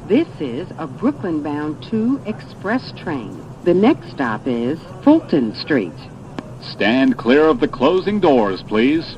This is a Brooklyn-bound 2 express train. The next stop is Fulton Street. Stand clear of the closing doors, please.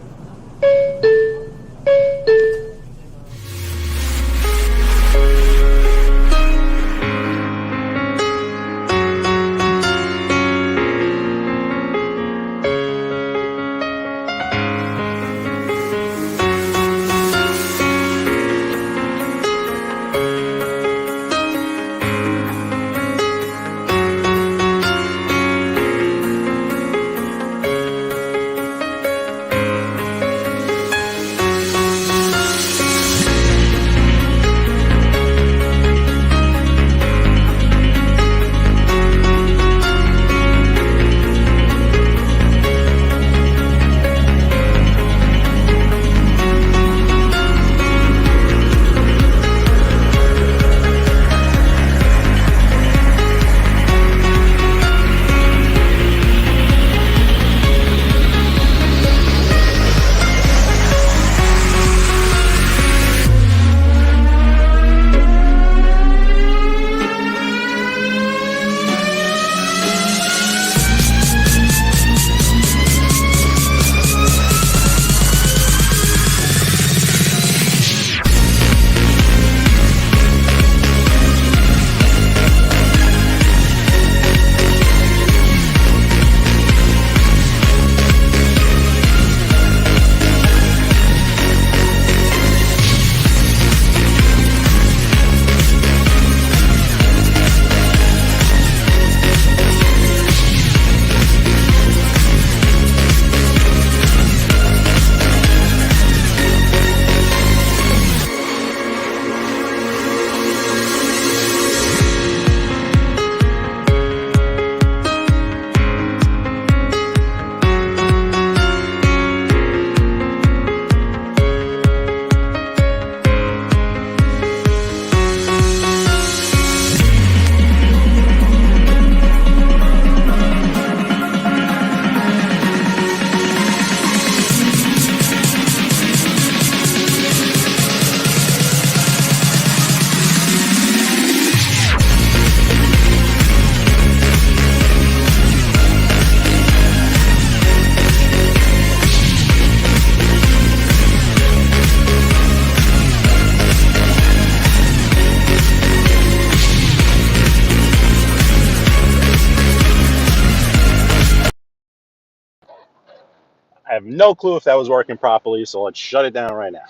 I have no clue if that was working properly, so let's shut it down right now.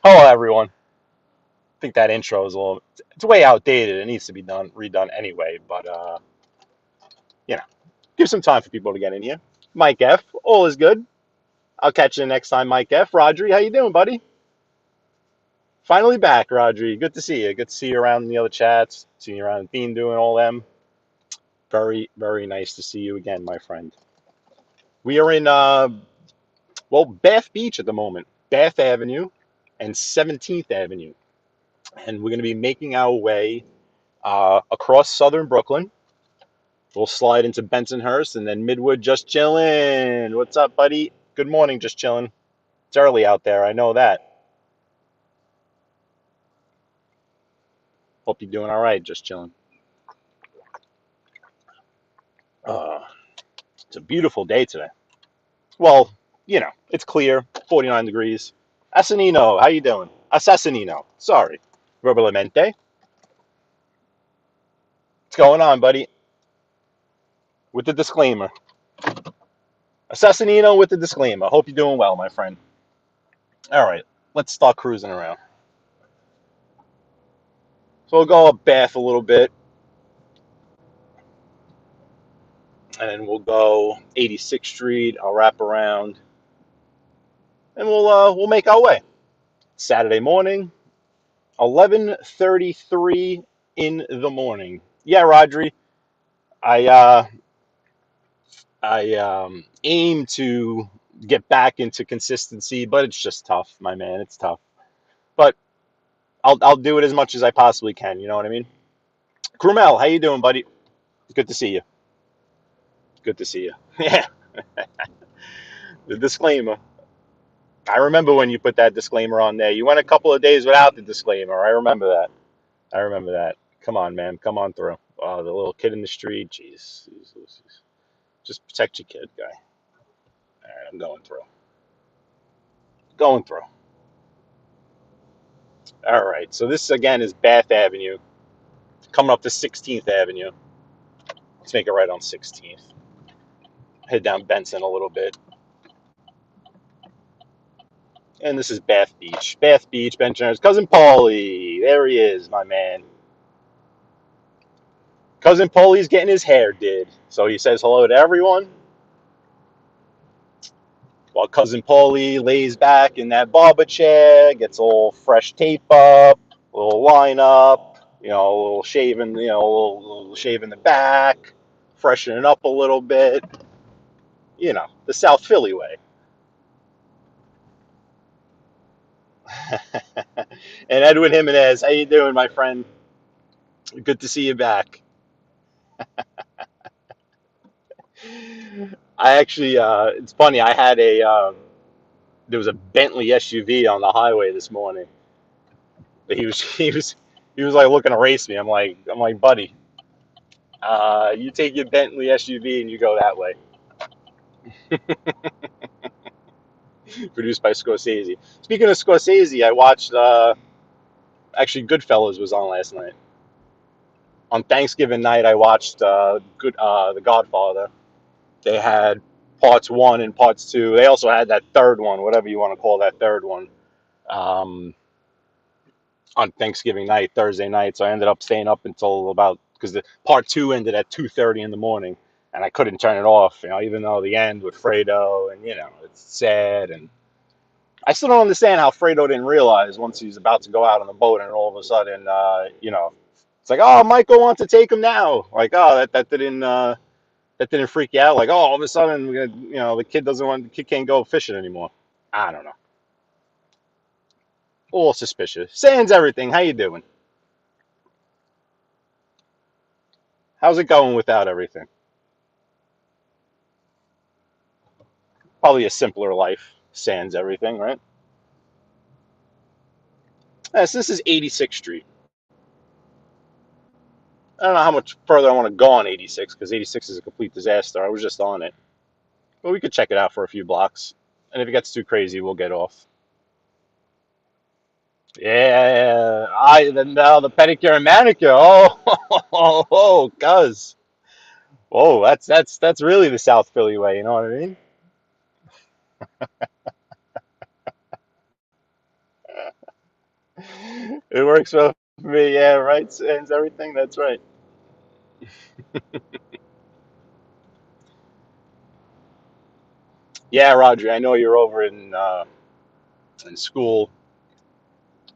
Hello, everyone. I think that intro is it's way outdated. It needs to be redone anyway, but, you know, give some time for people to get in here. Mike F., all is good. I'll catch you next time, Mike F. Rodri, how you doing, buddy? Finally back, Rodri. Good to see you. Good to see you around in the other chats. See you around Bean doing all them. Very, very nice to see you again, my friend. We are in, Bath Beach at the moment. Bath Avenue and 17th Avenue. And we're going to be making our way across southern Brooklyn. We'll slide into Bensonhurst and then Midwood. Just chilling. What's up, buddy? Good morning, just chilling. It's early out there, I know that. Hope you're doing all right, just chilling. It's a beautiful day today. Well, it's clear, 49 degrees. Assassinino, how you doing? Assassinino, sorry. Verbalmente. What's going on, buddy? With the disclaimer. Assassinino with the disclaimer. Hope you're doing well, my friend. All right, let's start cruising around. So we'll go up Bath a little bit. And then we'll go 86th Street. I'll wrap around. And we'll make our way. Saturday morning, 11:33 in the morning. Yeah, Rodri. I aim to get back into consistency, but it's just tough, my man. It's tough. But I'll do it as much as I possibly can. You know what I mean? Krumel, how you doing, buddy? Good to see you. Good to see you. Yeah. The disclaimer. I remember when you put that disclaimer on there. You went a couple of days without the disclaimer. I remember that. I remember that. Come on, man. Come on through. Oh, the little kid in the street. Jeez. Just protect your kid, guy. All right, I'm going through. Going through. All right. So this again is Bath Avenue. Coming up to 16th Avenue. Let's make it right on 16th. Head down Benson a little bit. And this is Bath Beach. Bath Beach, Bensonhurst. Cousin Paulie. There he is, my man. Cousin Paulie's getting his hair did. So he says hello to everyone. While Cousin Paulie lays back in that barber chair, gets a little fresh tape up, a little line up, a little shaving, a little shave in the back, freshening up a little bit. The South Philly way. And Edwin Jimenez, how you doing, my friend? Good to see you back. I actually, it's funny. There was a Bentley SUV on the highway this morning. But he was like looking to race me. I'm like, buddy, you take your Bentley SUV and you go that way. Produced by Scorsese. Speaking of Scorsese, I watched. Actually, Goodfellas was on last night. On Thanksgiving night, I watched The Godfather. They had parts one and parts two. They also had that third one, whatever you want to call that third one, um, on Thanksgiving night, Thursday night. So I ended up staying up until about because the part two ended at 2:30 in the morning, and I couldn't turn it off. Even though the end with Fredo, and it's sad, and I still don't understand how Fredo didn't realize once he's about to go out on the boat, and all of a sudden, it's like, oh, Michael wants to take him now. Like, oh, that didn't freak you out. Like, oh, all of a sudden, the kid can't go fishing anymore. I don't know. A little suspicious. Sans everything. How you doing? How's it going without everything? Probably a simpler life. Sans everything, right? So this is 86th Street. I don't know how much further I want to go on 86 because 86 is a complete disaster. I was just on it. But we could check it out for a few blocks. And if it gets too crazy, we'll get off. Yeah, now the pedicure and manicure. Oh, cuz. Oh, that's really the South Philly way. You know what I mean? It works well for me. Yeah, right. And everything. That's right. Yeah, Roger. I know you're over in school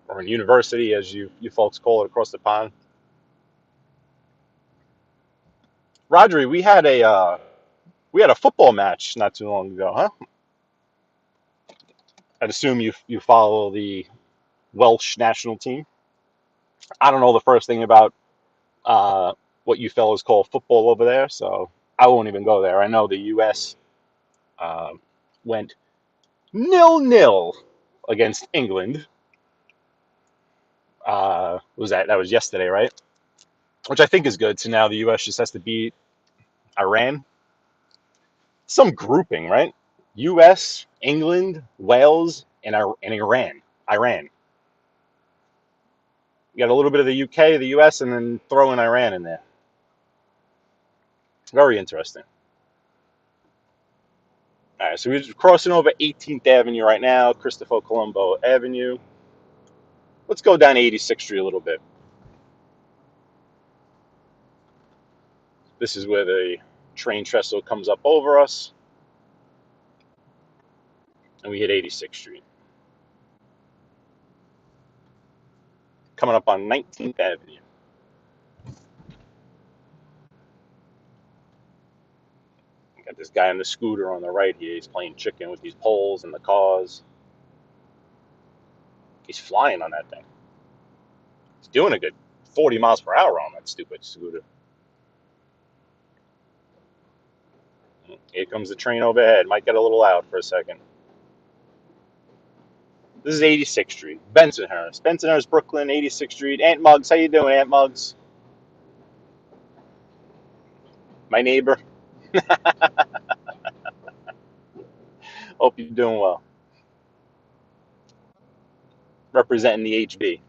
or in university, as you folks call it across the pond. Roger, we had a football match not too long ago, huh? I'd assume you follow the Welsh national team. I don't know the first thing about uh, what you fellows call football over there, so I won't even go there. I know the U.S. Uh, went 0-0 against England. Was that was yesterday, right? Which I think is good. So now the U.S. just has to beat Iran. Some grouping, right? U.S., England, Wales, and Iran. Iran. You got a little bit of the UK, the US, and then throw in Iran in there. Very interesting. All right, so we're crossing over 18th Avenue right now, Christopher Colombo Avenue. Let's go down 86th Street a little bit. This is where the train trestle comes up over us, and we hit 86th Street. Coming up on 19th Avenue. Got this guy on the scooter on the right here. He's playing chicken with these poles and the cars. He's flying on that thing. He's doing a good 40 miles per hour on that stupid scooter. Here comes the train overhead. Might get a little loud for a second. This is 86th Street, Bensonhurst. Bensonhurst, Brooklyn, 86th Street. Aunt Muggs, how you doing, Aunt Muggs? My neighbor. Hope you're doing well. Representing the HB.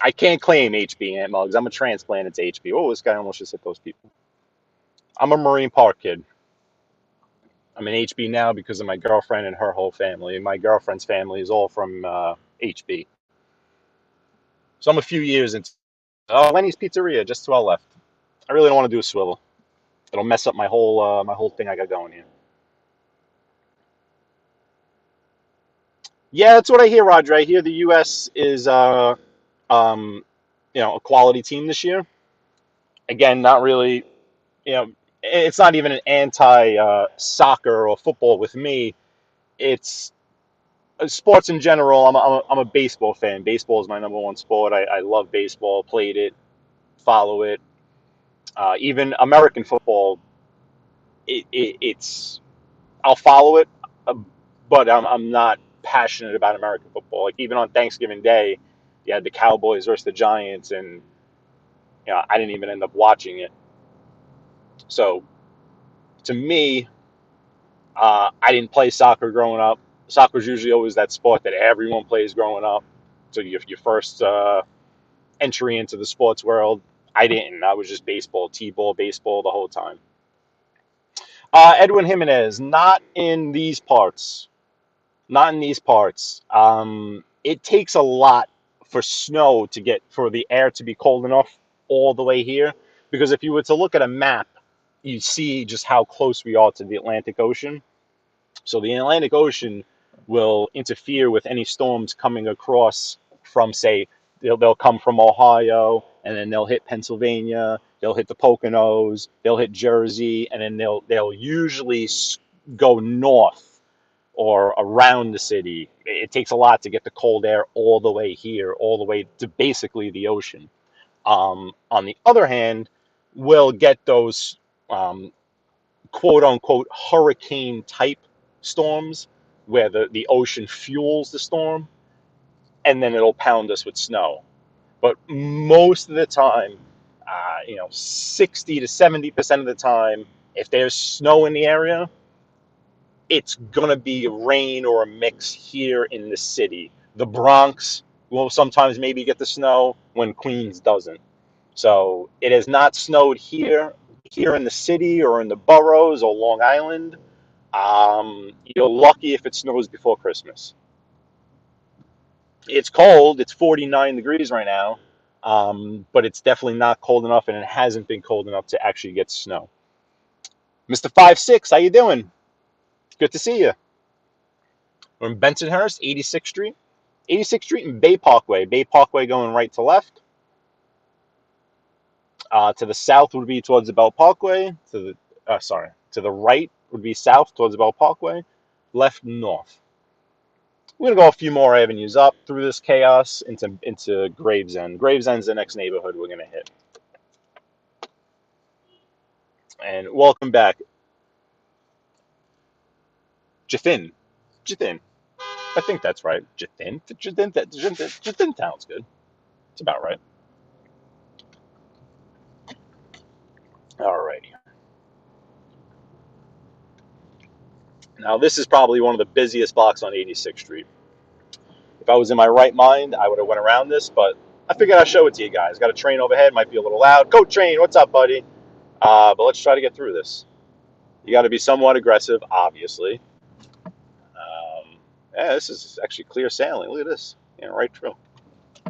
I can't claim HB, Aunt Muggs. I'm a transplant. It's HB. Oh, this guy almost just hit those people. I'm a Marine Park kid. I'm an HB now because of my girlfriend and her whole family. And my girlfriend's family is all from HB. So I'm a few years into. Oh, Lenny's Pizzeria, just to our left. I really don't want to do a swivel. It'll mess up my whole thing I got going here. Yeah, that's what I hear, Roger. I hear the U.S. is um, a quality team this year. Again, not really. It's not even an anti soccer or football with me. It's sports in general. I'm a baseball fan. Baseball is my number one sport. I love baseball. Played it, follow it. Even American football. It's I'll follow it, uh, but I'm not passionate about American football. Like even on Thanksgiving Day, you had the Cowboys versus the Giants, and I didn't even end up watching it. So to me, I didn't play soccer growing up. Soccer is usually always that sport that everyone plays growing up. So your first entry into the sports world. I didn't. I was just baseball, t-ball, baseball the whole time. Edwin Jimenez, not in these parts. Not in these parts. It takes a lot for snow for the air to be cold enough all the way here. Because if you were to look at a map, you see just how close we are to the Atlantic Ocean. So the Atlantic Ocean will interfere with any storms coming across from, say, they'll come from Ohio, and then they'll hit Pennsylvania, they'll hit the Poconos, they'll hit Jersey, and then they'll usually go north or around the city. It takes a lot to get the cold air all the way here, all the way to basically the ocean. On the other hand, we'll get those quote unquote hurricane type storms where the ocean fuels the storm and then it'll pound us with snow. But most of the time, 60 to 70% of the time, if there's snow in the area, it's going to be rain or a mix here in the city. The Bronx will sometimes maybe get the snow when Queens doesn't. So it has not snowed here in the city or in the boroughs or Long Island. You're lucky if it snows before Christmas. It's cold. It's 49 degrees right now, but it's definitely not cold enough, and it hasn't been cold enough to actually get snow. Mr. 5'6", how you doing? Good to see you. We're in Bensonhurst, 86th Street. 86th Street and Bay Parkway. Bay Parkway going right to left. To the south would be towards the Bell Parkway. To the right would be south towards the Bell Parkway. Left north. We're gonna go a few more avenues up through this chaos into Gravesend. Gravesend's the next neighborhood we're gonna hit. And welcome back, Jathin. Jathin. I think that's right. Jathin. Jathin sounds good. It's about right. Alrighty. Now this is probably one of the busiest blocks on 86th Street. If I was in my right mind, I would have went around this, but I figured I'd show it to you guys. Got a train overhead, might be a little loud. Go train, what's up, buddy? But let's try to get through this. You got to be somewhat aggressive, obviously. Yeah, this is actually clear sailing. Look at this. Yeah, right through.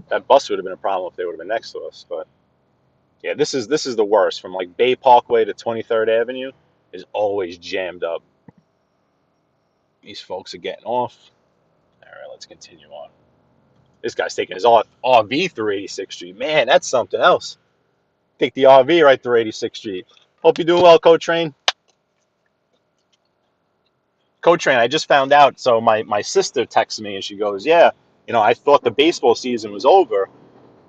That bus would have been a problem if they would have been next to us, but yeah, this is the worst. From like Bay Parkway to 23rd Avenue is always jammed up. These folks are getting off. All right, let's continue on. This guy's taking his RV through 86th Street. Man, that's something else. Take the RV right through 86th Street. Hope you're doing well, Co-Train. Co-Train, I just found out. So my sister texted me and she goes, yeah, I thought the baseball season was over,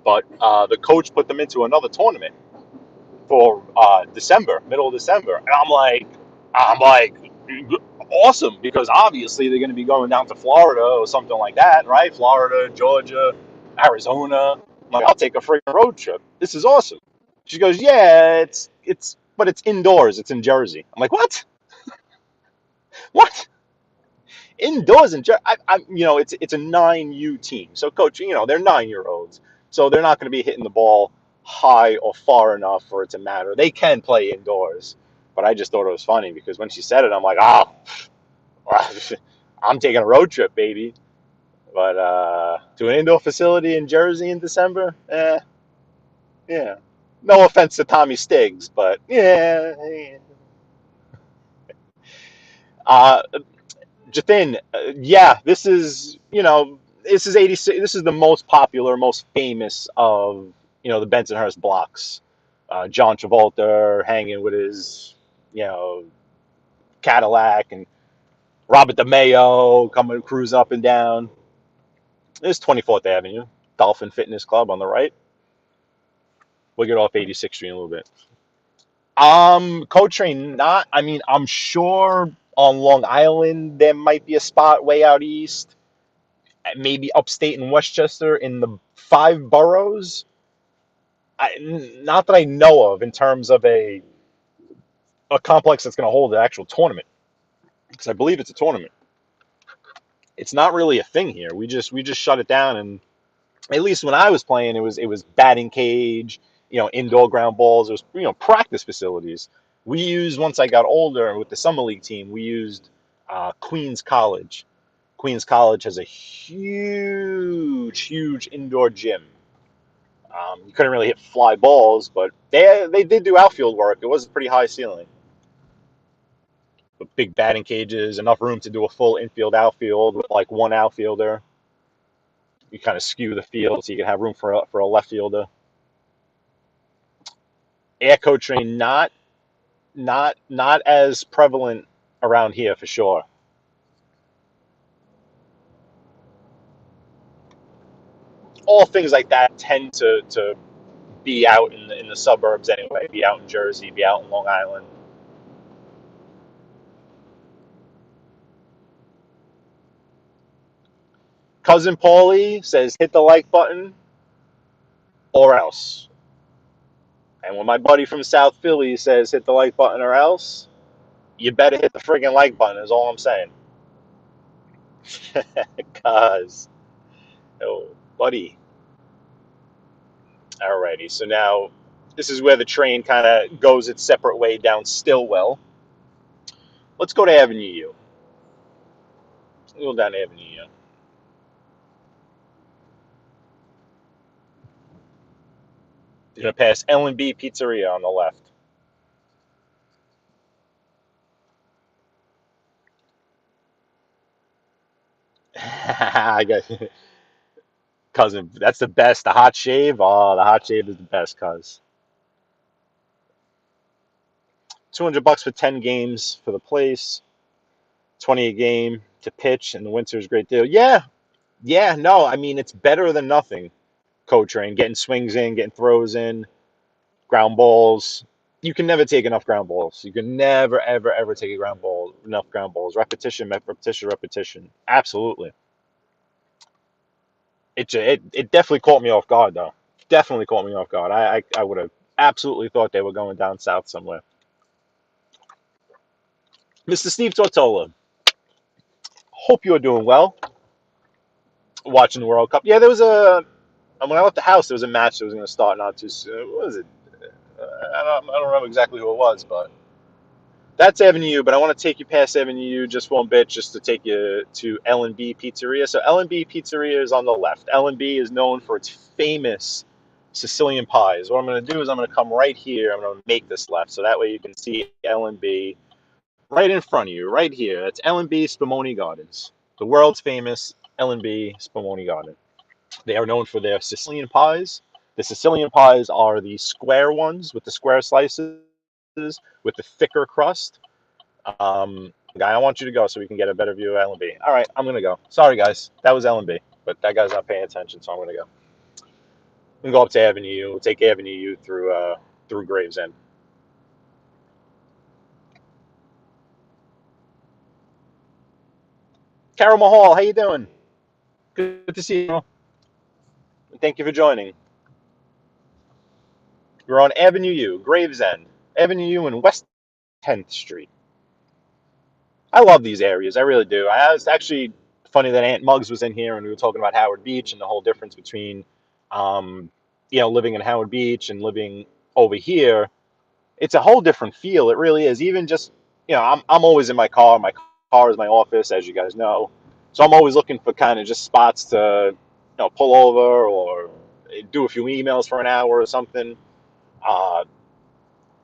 but the coach put them into another tournament for December, middle of December. And I'm like, awesome, because obviously they're going to be going down to Florida or something like that, right? Florida, Georgia, Arizona. I'm like, I'll take a freaking road trip. This is awesome. She goes, yeah, but it's indoors. It's in Jersey. I'm like, what? What? Indoors in Jersey? It's a 9U team. So, coach, they're 9-year-olds, so they're not going to be hitting the ball high or far enough for it to matter. They can play indoors, but I just thought it was funny because when she said it, I'm like, I'm taking a road trip, baby. But to an indoor facility in Jersey in December, yeah. No offense to Tommy Stiggs, but yeah. Uh, Jathin, yeah, this is 86. This is the most popular, most famous of, the Bensonhurst blocks. John Travolta hanging with his, Cadillac, and Robert DeMeo coming cruise up and down. There's 24th Avenue, Dolphin Fitness Club on the right. We'll get off 86th Street in a little bit. Co-train, not. I mean, I'm sure on Long Island there might be a spot way out east, maybe upstate in Westchester in the 5 boroughs. Not that I know of in terms of a complex that's going to hold an actual tournament, because I believe it's a tournament. It's not really a thing here. We just shut it down, and at least when I was playing, it was batting cage, indoor ground balls. It was practice facilities. We used, once I got older with the summer league team, we used Queens College. Queens College has a huge, huge indoor gym. You couldn't really hit fly balls, but they did do outfield work. It was a pretty high ceiling. With big batting cages, enough room to do a full infield outfield with like one outfielder. You kind of skew the field so you can have room for a left fielder. Air coaching, not as prevalent around here for sure. All things like that tend to be out in the suburbs anyway. Be out in Jersey, be out in Long Island. Cousin Paulie says hit the like button or else. And when my buddy from South Philly says hit the like button or else, you better hit the friggin' like button, is all I'm saying. Cause, oh, buddy. Alrighty, so now this is where the train kind of goes its separate way down Stillwell. Let's go to Avenue U. Let's go down Avenue U. You're gonna pass L&B Pizzeria on the left. I got cousin. That's the best. The hot shave. Oh, the hot shave is the best, cuz. $200 for 10 games for the place. 20 a game to pitch, and the winter is a great deal. Yeah, yeah. No, I mean it's better than nothing. Co-train, getting swings in, getting throws in, ground balls. You can never take enough ground balls. You can never, ever, ever take enough ground balls. Repetition, repetition, repetition. Absolutely. It definitely caught me off guard, though. Definitely caught me off guard. I would have absolutely thought they were going down south somewhere. Mr. Steve Tortola, hope you're doing well. Watching the World Cup. Yeah, there was when I left the house, there was a match that was going to start not too soon. What was it? I don't remember exactly who it was, but that's Avenue U. But I want to take you past Avenue U just one bit, just to take you to L&B Pizzeria. So L&B Pizzeria is on the left. L&B is known for its famous Sicilian pies. What I'm going to do is I'm going to come right here. I'm going to make this left, so that way you can see L&B right in front of you, right here. That's L&B Spumoni Gardens, the world's famous L&B Spumoni Garden. They are known for their Sicilian pies. The Sicilian pies are the square ones with the square slices with the thicker crust. Guy, I want you to go so we can get a better view of L&B. All right, I'm gonna go. Sorry, guys, that was L&B, but that guy's not paying attention, so I'm gonna go. We can go up to Avenue U. We'll take Avenue U through Gravesend. Carol Mahal, how you doing? Good to see you. Thank you for joining. We're on Avenue U, Gravesend. Avenue U and West 10th Street. I love these areas. I really do. It's actually funny that Aunt Muggs was in here and we were talking about Howard Beach and the whole difference between, um, living in Howard Beach and living over here. It's a whole different feel. It really is. Even just, I'm always in my car. My car is my office, as you guys know. So I'm always looking for kind of just spots to, pull over or do a few emails for an hour or something. Uh,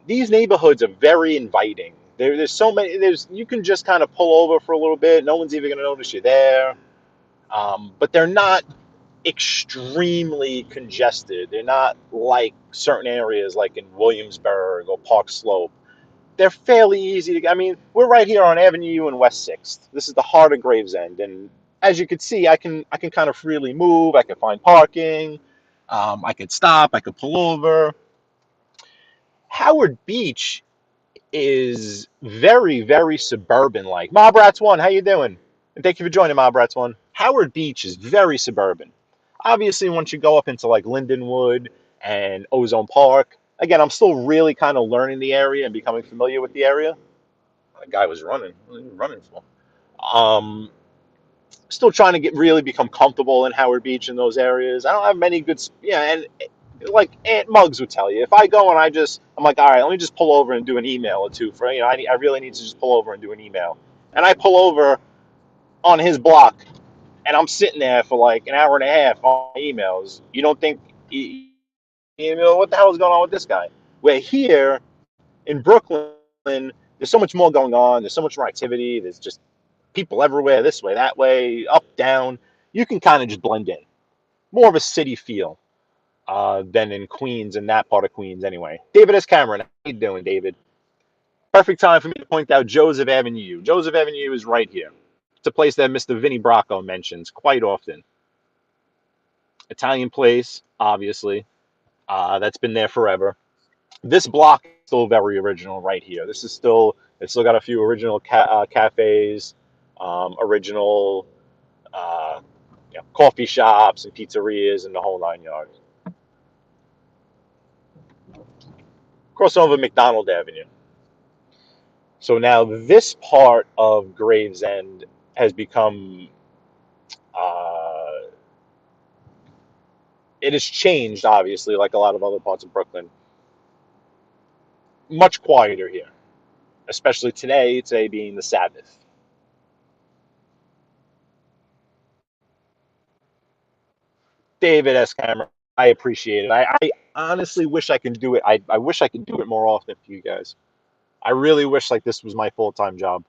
these neighborhoods are very inviting. There's so many. You can just kind of pull over for a little bit. No one's even going to notice you're there. But they're not extremely congested. They're not like certain areas like in Williamsburg or Park Slope. They're fairly easy to. I mean, we're right here on Avenue U and West 6th. This is the heart of Gravesend, and as you can see, I can kind of freely move. I can find parking. I could stop. I could pull over. Howard Beach is very, very suburban like. Mob Rats One, how you doing? And thank you for joining, Mob Rats One. Howard Beach is very suburban. Obviously, once you go up into like Lindenwood and Ozone Park, again, I'm still really kind of learning the area and becoming familiar with the area. That guy was running. What was he running for? Um, Still trying to really become comfortable in Howard Beach in those areas. I don't have many good, and like Aunt Muggs would tell you, if I go and I'm like, all right, let me just pull over and do an email or two for, I really need to just pull over and do an email. And I pull over on his block and I'm sitting there for like an hour and a half on emails. You don't think, what the hell is going on with this guy? Where here in Brooklyn, there's so much more going on. There's so much more activity. There's just people everywhere, this way, that way, up, down. You can kind of just blend in. More of a city feel than in Queens, in that part of Queens anyway. David S. Cameron, how you doing, David? Perfect time for me to point out Joseph Avenue. Joseph Avenue is right here. It's a place that Mr. Vinnie Bracco mentions quite often. Italian place, obviously. That's been there forever. This block is still very original right here. It's still got a few original cafes, original coffee shops and pizzerias and the whole 9 yards. Cross over McDonald Avenue. So now this part of Gravesend has become, it has changed, obviously, like a lot of other parts of Brooklyn. Much quieter here, especially today being the Sabbath. David S. Cameron, I appreciate it. I honestly wish I could do it. I wish I could do it more often for you guys. I really wish like this was my full-time job.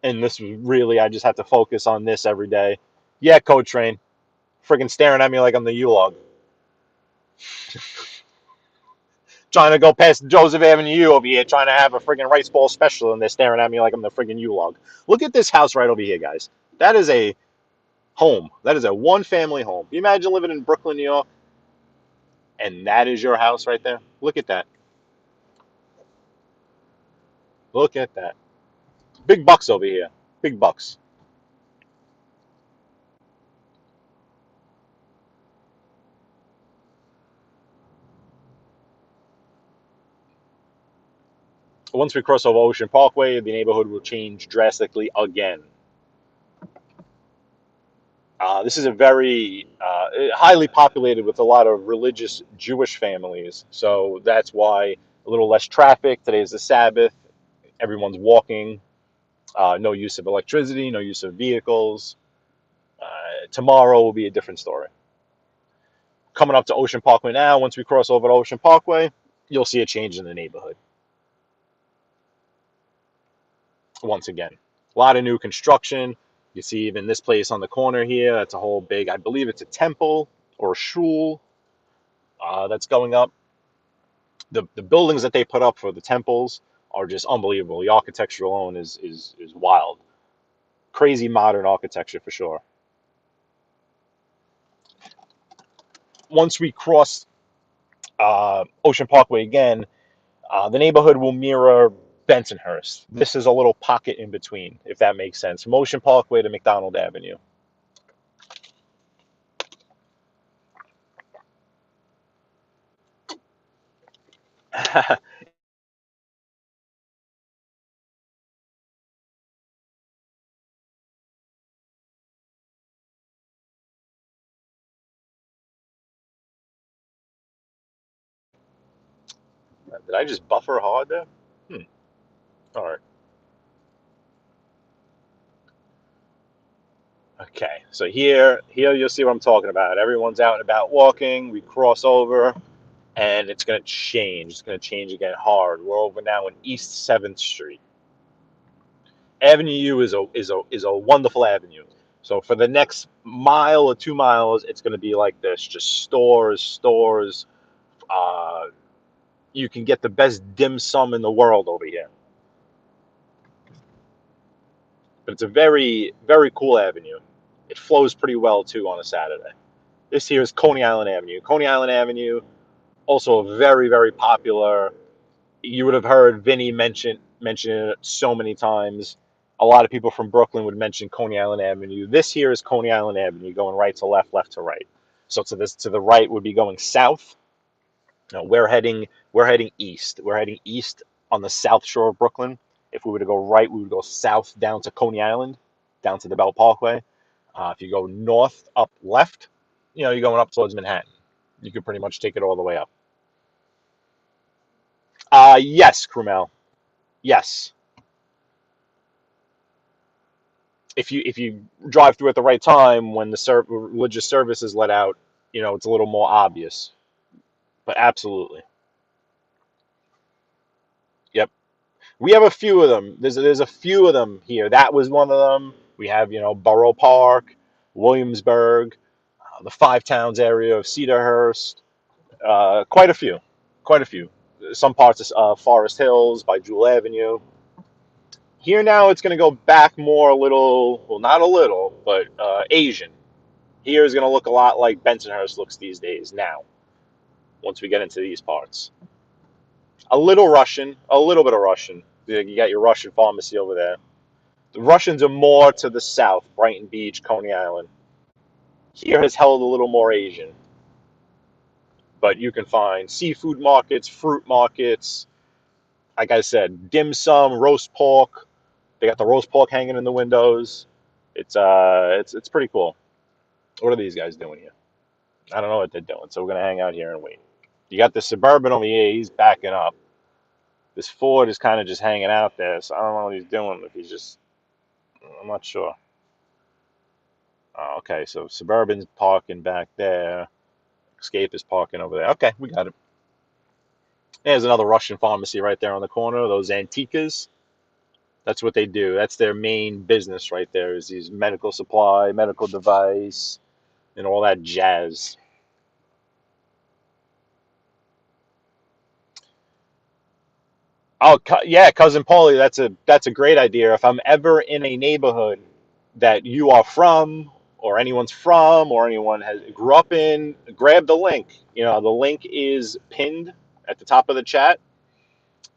And this was really, I just have to focus on this every day. Yeah, Code Train. Friggin' staring at me like I'm the U-Log. Trying to go past Joseph Avenue over here, trying to have a friggin' rice ball special, and they're staring at me like I'm the friggin' U-Log. Look at this house right over here, guys. That is a home. That is a one-family home. Can you imagine living in Brooklyn, New York, and that is your house right there? Look at that. Look at that. Big bucks over here. Big bucks. Once we cross over Ocean Parkway, the neighborhood will change drastically again. This is a very highly populated with a lot of religious Jewish families. So that's why a little less traffic. Today is the Sabbath. Everyone's walking. No use of electricity, no use of vehicles. Tomorrow will be a different story. Coming up to Ocean Parkway now, once we cross over to Ocean Parkway, you'll see a change in the neighborhood. Once again, a lot of new construction. You see even this place on the corner here, that's a whole big, I believe it's a temple or a shul that's going up. The buildings that they put up for the temples are just unbelievable. The architecture alone is wild. Crazy modern architecture for sure. Once we cross Ocean Parkway again, the neighborhood will mirror Bensonhurst. This is a little pocket in between, if that makes sense. From Ocean Parkway to McDonald Avenue. Did I just buffer hard there? All right. Okay. So here you'll see what I'm talking about. Everyone's out and about walking. We cross over, and it's going to change. It's going to change again hard. We're over now in East 7th Street. Avenue U is a wonderful avenue. So for the next mile or 2 miles, it's going to be like this, just stores, stores. Uh, you can get the best dim sum in the world over here. But it's a very, very cool avenue. It flows pretty well too on a Saturday. This here is Coney Island Avenue. Coney Island Avenue, also a very, very popular. You would have heard Vinny mention it so many times. A lot of people from Brooklyn would mention Coney Island Avenue. This here is Coney Island Avenue, going right to left, left to right. So to the right would be going south. No, we're heading east. We're heading east on the south shore of Brooklyn. If we were to go right, we would go south down to Coney Island, down to the Belt Parkway. If you go north up left, you're going up towards Manhattan. You could pretty much take it all the way up. Yes, Krumel. Yes. If you drive through at the right time when the religious service is let out, it's a little more obvious. But absolutely. Yep. We have a few of them. There's a few of them here. That was one of them. We have, Borough Park, Williamsburg, the Five Towns area of Cedarhurst. Quite a few. Quite a few. Some parts of Forest Hills by Jewel Avenue. Here now it's going to go back more a little, well, not a little, but Asian. Here is going to look a lot like Bensonhurst looks these days now, once we get into these parts. A little Russian, a little bit of Russian. You got your Russian pharmacy over there. The Russians are more to the south, Brighton Beach, Coney Island. Here has held a little more Asian. But you can find seafood markets, fruit markets, like I said, dim sum, roast pork. They got the roast pork hanging in the windows. It's pretty cool. What are these guys doing here? I don't know what they're doing, so we're gonna hang out here and wait. You got the Suburban over here, he's backing up. This Ford is kind of just hanging out there, so I don't know what he's doing. If he's just, I'm not sure. Oh, okay, so Suburban's parking back there. Escape is parking over there. Okay, we got it. There's another Russian pharmacy right there on the corner. Those Antikas. That's what they do. That's their main business right there. Is these medical supply, medical device, and all that jazz. Oh, yeah, cousin Paulie. That's a great idea. If I'm ever in a neighborhood that you are from, or anyone's from, or anyone has grew up in, grab the link. The link is pinned at the top of the chat.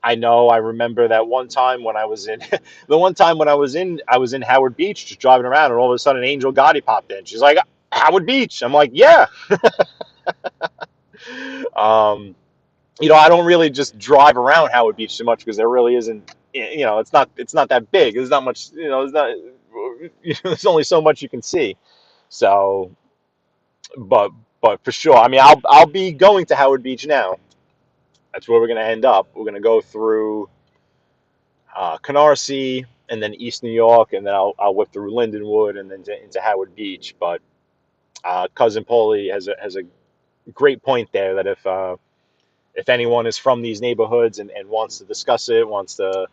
I know. I remember that one time when I was in, the one time when I was in Howard Beach, just driving around, and all of a sudden Angel Gotti popped in. She's like, Howard Beach. I'm like, yeah. um, I don't really just drive around Howard Beach too much because there really isn't. It's not that big. There's not much. There's not. There's only so much you can see. So, but for sure. I mean, I'll be going to Howard Beach now. That's where we're gonna end up. We're gonna go through Canarsie, and then East New York, and then I'll whip through Lindenwood, and then into Howard Beach. But cousin Paulie has a great point there that if anyone is from these neighborhoods and wants to discuss it, wants to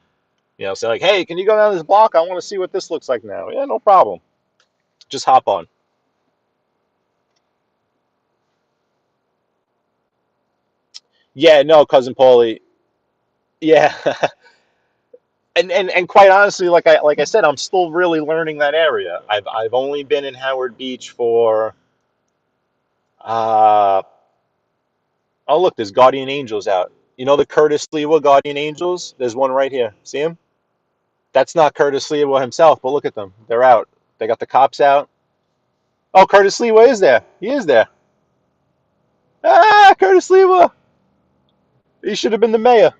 say like, hey, can you go down this block? I want to see what this looks like now. Yeah, no problem. Just hop on. Yeah, no, cousin Paulie. Yeah. And quite honestly, like I said, I'm still really learning that area. I've only been in Howard Beach for uh oh, look, there's Guardian Angels out. You know the Curtis Lewa Guardian Angels? There's one right here. See him? That's not Curtis Lewa himself, but look at them. They're out. They got the cops out. Oh, Curtis Lewa is there. He is there. Ah, Curtis Lewa. He should have been the mayor.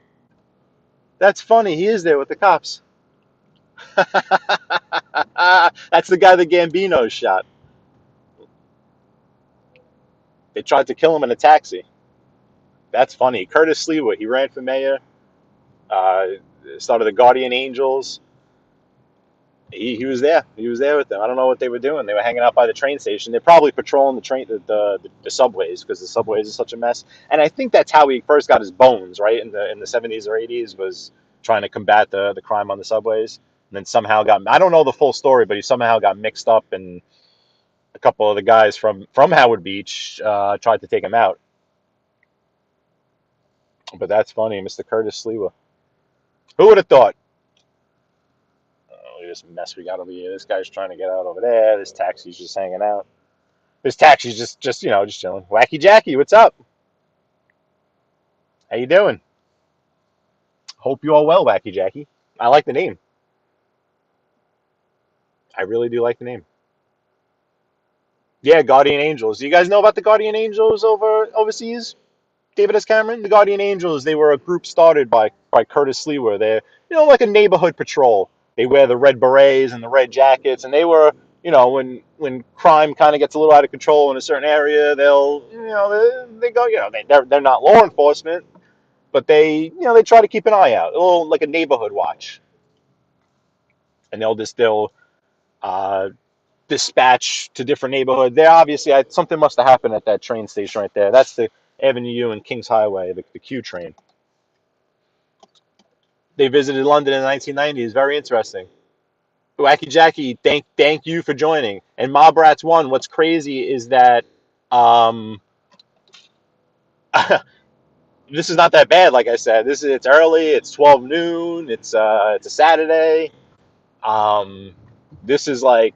That's funny. He is there with the cops. That's the guy that Gambino shot. They tried to kill him in a taxi. That's funny. Curtis Lewa. He ran for mayor. Uh, Started the Guardian Angels. He was there. He was there with them. I don't know what they were doing. They were hanging out by the train station. They're probably patrolling the subways because the subways are such a mess. And I think that's how he first got his bones, right? In the 70s or 80s was trying to combat the crime on the subways. And then somehow got, I don't know the full story, but he somehow got mixed up, and a couple of the guys from Howard Beach tried to take him out. But that's funny, Mr. Curtis Sliwa. Who would have thought? Oh, look at this mess we got over here. This guy's trying to get out over there. This taxi's just hanging out. This taxi's just chilling. Wacky Jackie, what's up? How you doing? Hope you all well, Wacky Jackie. I like the name. I really do like the name. Yeah, Guardian Angels. Do you guys know about the Guardian Angels overseas? David S. Cameron, the Guardian Angels. They were a group started by Curtis Lewa. They're like a neighborhood patrol. They wear the red berets and the red jackets, and they were when crime kind of gets a little out of control in a certain area, they'll they go they're not law enforcement, but they try to keep an eye out, a little like a neighborhood watch, and they'll uh, dispatch to different neighborhoods. There obviously something must have happened at that train station right there. That's the Avenue U and Kings Highway, the Q train. They visited London in the 1990s. Very interesting. Wacky Jackie, thank you for joining. And Mob Rats 1, what's crazy is that um, this is not that bad. Like I said, it's early. It's 12 noon. It's a Saturday. Um, this is like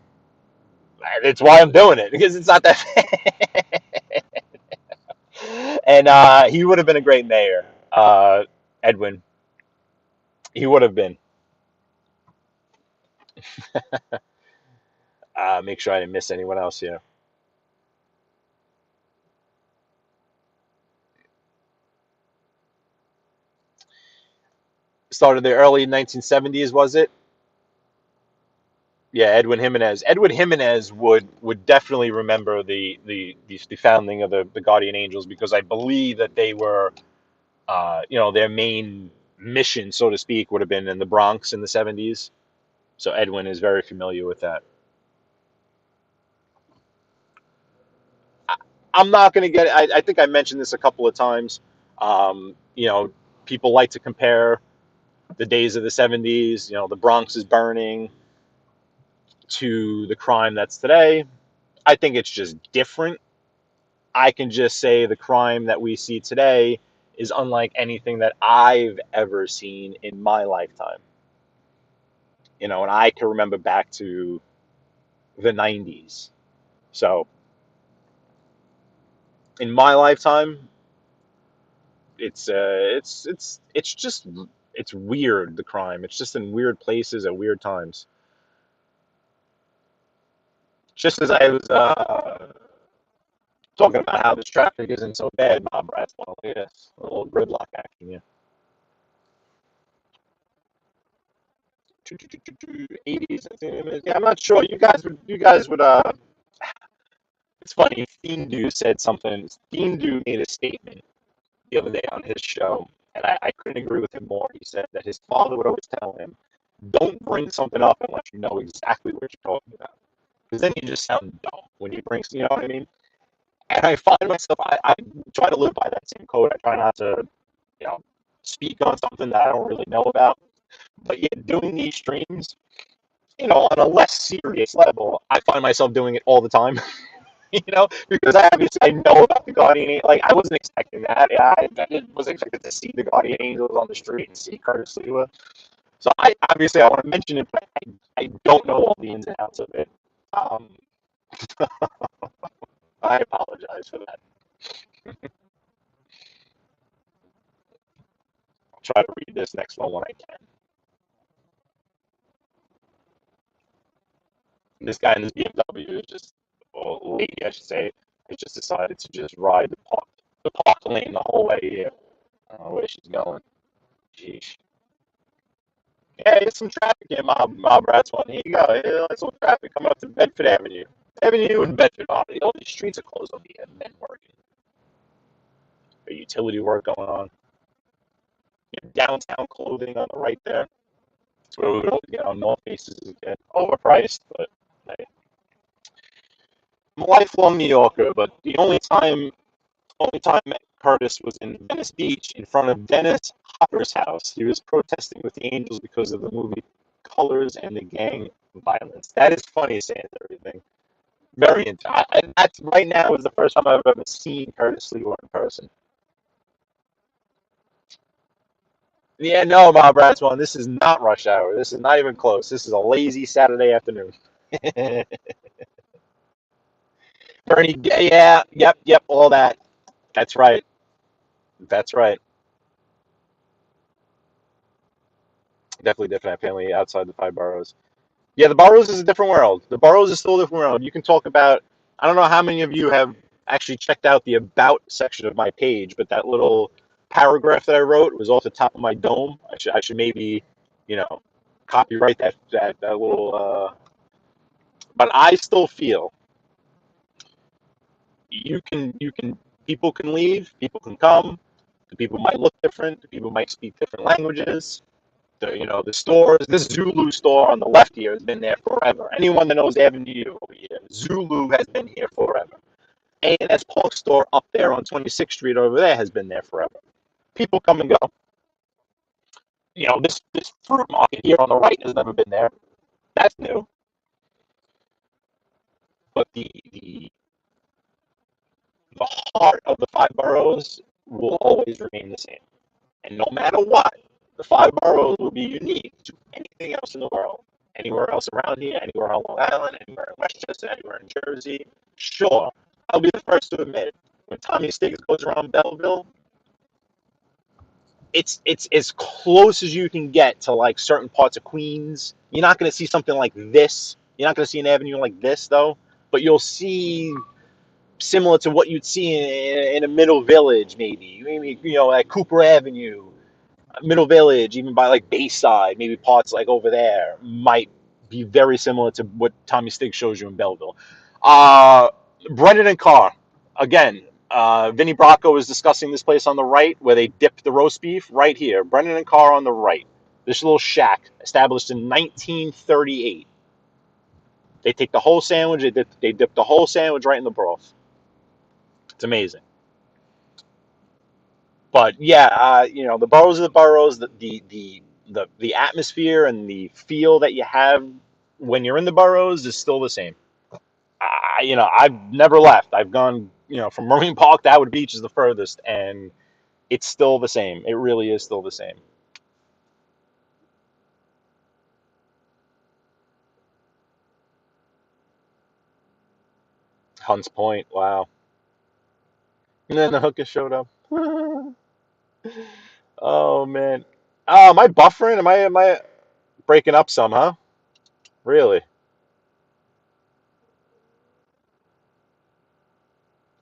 it's why I'm doing it, because it's not that bad. And he would have been a great mayor, Edwin. He would have been. Make sure I didn't miss anyone else here. Started the early 1970s, was it? Yeah, Edwin Jimenez. Edwin Jimenez would definitely remember the founding of the Guardian Angels, because I believe that they were, their main mission, so to speak, would have been in the Bronx in the 70s. So Edwin is very familiar with that. I'm not going to get. I think I mentioned this a couple of times. People like to compare the days of the 70s. The Bronx is burning, to the crime that's today. I think it's just different. I can just say the crime that we see today is unlike anything that I've ever seen in my lifetime. And I can remember back to the 90s. So in my lifetime, it's just it's weird, the crime. It's just in weird places at weird times. Just as I was talking about how this traffic isn't so bad, Bob Brad's one. Look at this, a little gridlock action. Yeah. 80s. Yeah, I'm not sure. You guys would. It's funny. Fiendu said something. Fiendu made a statement the other day on his show, and I couldn't agree with him more. He said that his father would always tell him, "Don't bring something up unless you know exactly what you're talking about, because then you just sound dumb when you bring. You know what I mean?" And I find myself, I try to live by that same code. I try not to, you know, speak on something that I don't really know about. But yet, doing these streams, on a less serious level, I find myself doing it all the time. Because I know about the Guardian Angels. Like, I wasn't expecting that. Yeah, I wasn't expected to see the Guardian Angels on the street and see Curtis Lewa. So I want to mention it, but I don't know all the ins and outs of it. Um, I apologize for that. try to read this next one when I can. This guy in this BMW is just, or lady, I should say, has just decided to just ride the park lane the whole way here. I don't know where she's going. Sheesh. Yeah, there's some traffic here, Mob Rats one. Here you go. Yeah, there's some traffic coming up to Bedford Avenue. Avenue and Bedford. All these streets are closed on the end, men working. A utility work going on. Downtown clothing on the right there. That's where we go to get our North Faces again. Overpriced, but hey. I'm a lifelong New Yorker, but the only time Curtis was in Venice Beach in front of Dennis Hopper's house. He was protesting with the Angels because of the movie Colors and the gang violence. That is funny saying everything. Very that's right now is the first time I've ever seen Curtis Lee in person. Yeah, no, Bob Ratswell, this is not rush hour. This is not even close. This is a lazy Saturday afternoon. Bernie, yeah, yep, all that. That's right. That's right. Definitely different family outside the five boroughs. Yeah, the boroughs is a different world. The boroughs is still a different world. You can talk about. I don't know how many of you have actually checked out the about section of my page, but that little paragraph that I wrote was off the top of my dome. I should maybe, you know, copyright that little. But I still feel you can people can leave, people can come. The people might look different. The people might speak different languages. The stores, this Zulu store on the left here has been there forever. Anyone that knows Avenue over here, Zulu has been here forever. A&S Park store up there on 26th Street over there has been there forever. People come and go. This fruit market here on the right has never been there. That's new. But the heart of the five boroughs will always remain the same. And no matter what, the five boroughs will be unique to anything else in the world. Anywhere else around here, anywhere on Long Island, anywhere in Westchester, anywhere in Jersey. Sure, I'll be the first to admit, when Tommy Stiggs goes around Belleville, it's as close as you can get to like certain parts of Queens. You're not going to see something like this. You're not going to see an avenue like this though, but you'll see similar to what you'd see in a middle village, maybe like Cooper Avenue, Middle Village, even by like Bayside, maybe parts like over there might be very similar to what Tommy Stiggs shows you in Belleville. Uh, Brendan and Carr, again, Vinny Bracco was discussing this place on the right where they dip the roast beef right here. Brendan and Carr on the right. This little shack established in 1938. They take the whole sandwich, they dip the whole sandwich right in the broth. It's amazing. But yeah, the boroughs are the boroughs. The atmosphere and the feel that you have when you're in the boroughs is still the same. I've never left. I've gone, from Marine Park to Howard Beach is the furthest, and it's still the same. It really is still the same. Hunts Point, wow. And then the hooker showed up. Oh man. Oh, am I buffering? Am I breaking up some, huh? Really?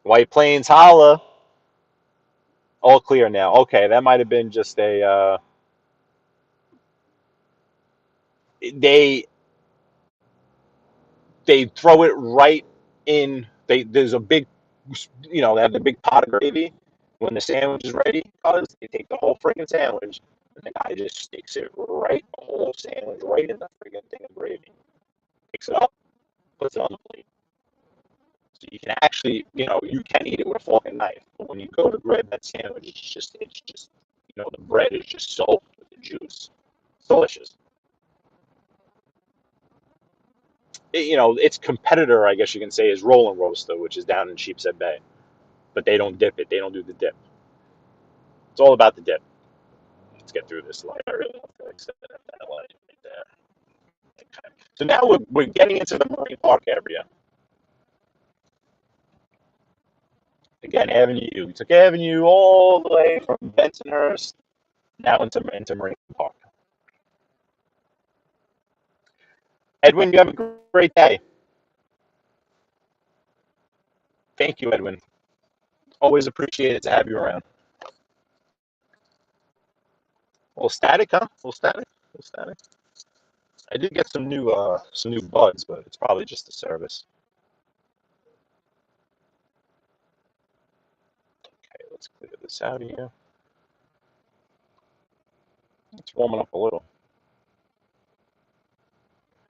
White Plains holla. All clear now. Okay, that might have been just a they they throw it right in. There's a big, they have the big pot of gravy. When the sandwich is ready, cause they take the whole freaking sandwich, and the guy just sticks it right, the whole sandwich right in the freaking thing of gravy. Picks it up, puts it on the plate. So you can actually, you can eat it with a fork and knife. But when you go to grab that sandwich, it's just, the bread is just soaked with the juice. It's delicious. Its competitor, I guess you can say, is Roll and Roaster, which is down in Sheepshead Bay. But they don't dip it. They don't do the dip. It's all about the dip. Let's get through this light. I really don't feel like setting up that light right there. Okay. So now we're getting into the Marine Park area. Again, Avenue. We took Avenue all the way from Bensonhurst Now into Marine Park. Edwin, you have a great day. Thank you, Edwin. Always appreciate it to have you around. A little static, huh? A little static. A little static. I did get some new buds, but it's probably just the service. Okay, let's clear this out here. It's warming up a little.